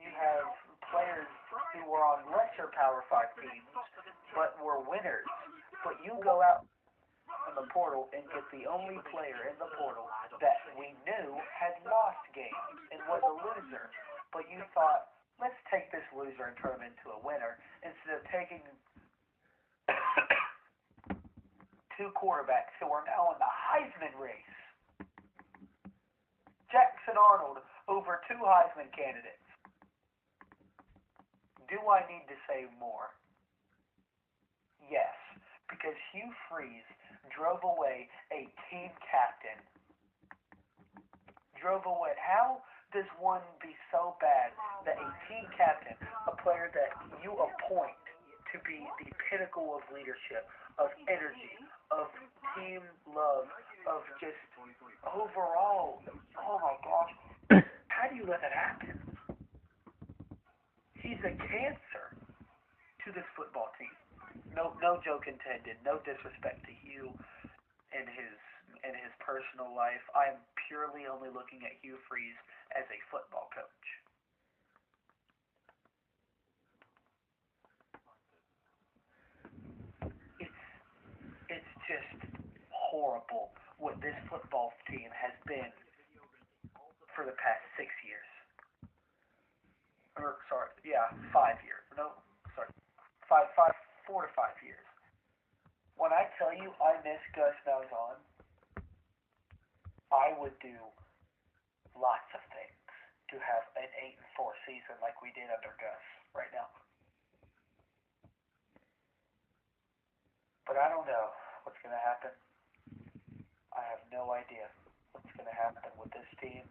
You have players who were on lesser Power 5 teams, but were winners. But you go out in the portal and get the only player in the portal that we knew had lost games and was a loser. But you thought, let's take this loser and turn him into a winner instead of taking two quarterbacks who are now in the Heisman race. Jackson Arnold over two Heisman candidates. Do I need to say more? Yes, because Hugh Freeze drove away a team captain. How does one be so bad that a team captain, a player that you appoint to be the pinnacle of leadership, of energy, of team love, of just overall, oh my gosh, how do you let that happen? He's a cancer to this football team. No joke intended. No disrespect to Hugh and his personal life. I am purely only looking at Hugh Freeze as a football coach. It's just horrible what this football team has been for the past 6 years. 5 years. No, sorry, 4 to 5 years. When I tell you I miss Gus Malzahn, I would do lots of things to have an 8-4 season like we did under Gus right now. But I don't know what's going to happen. I have no idea what's going to happen with this team.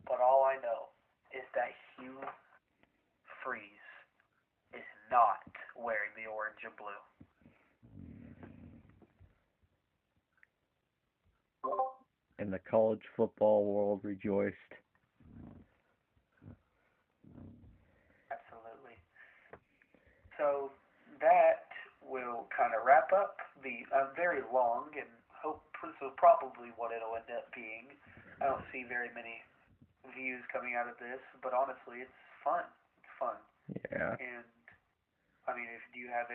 But all I know is that Hugh Freeze is not wearing the orange and blue. And the college football world rejoiced. Absolutely. So that will kind of wrap up the very long and hope this is probably what it'll end up being. I don't see very many views coming out of this, but honestly, it's fun. It's fun. Yeah. And I mean, do you have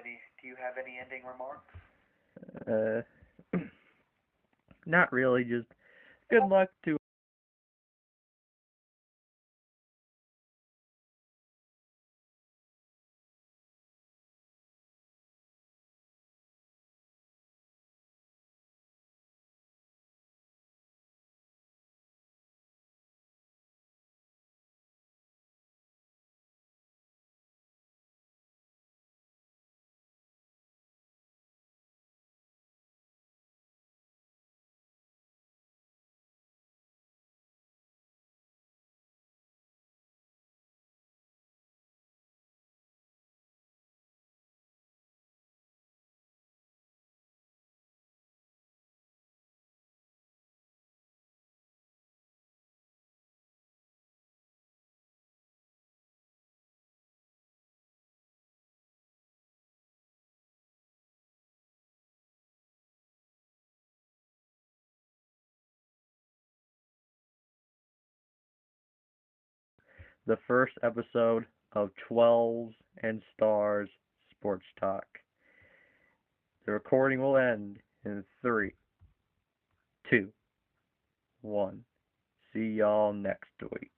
any ending remarks? Not really. Just good luck to the first episode of 12's and Stars Sports Talk. The recording will end in 3, 2, 1. see y'all next week.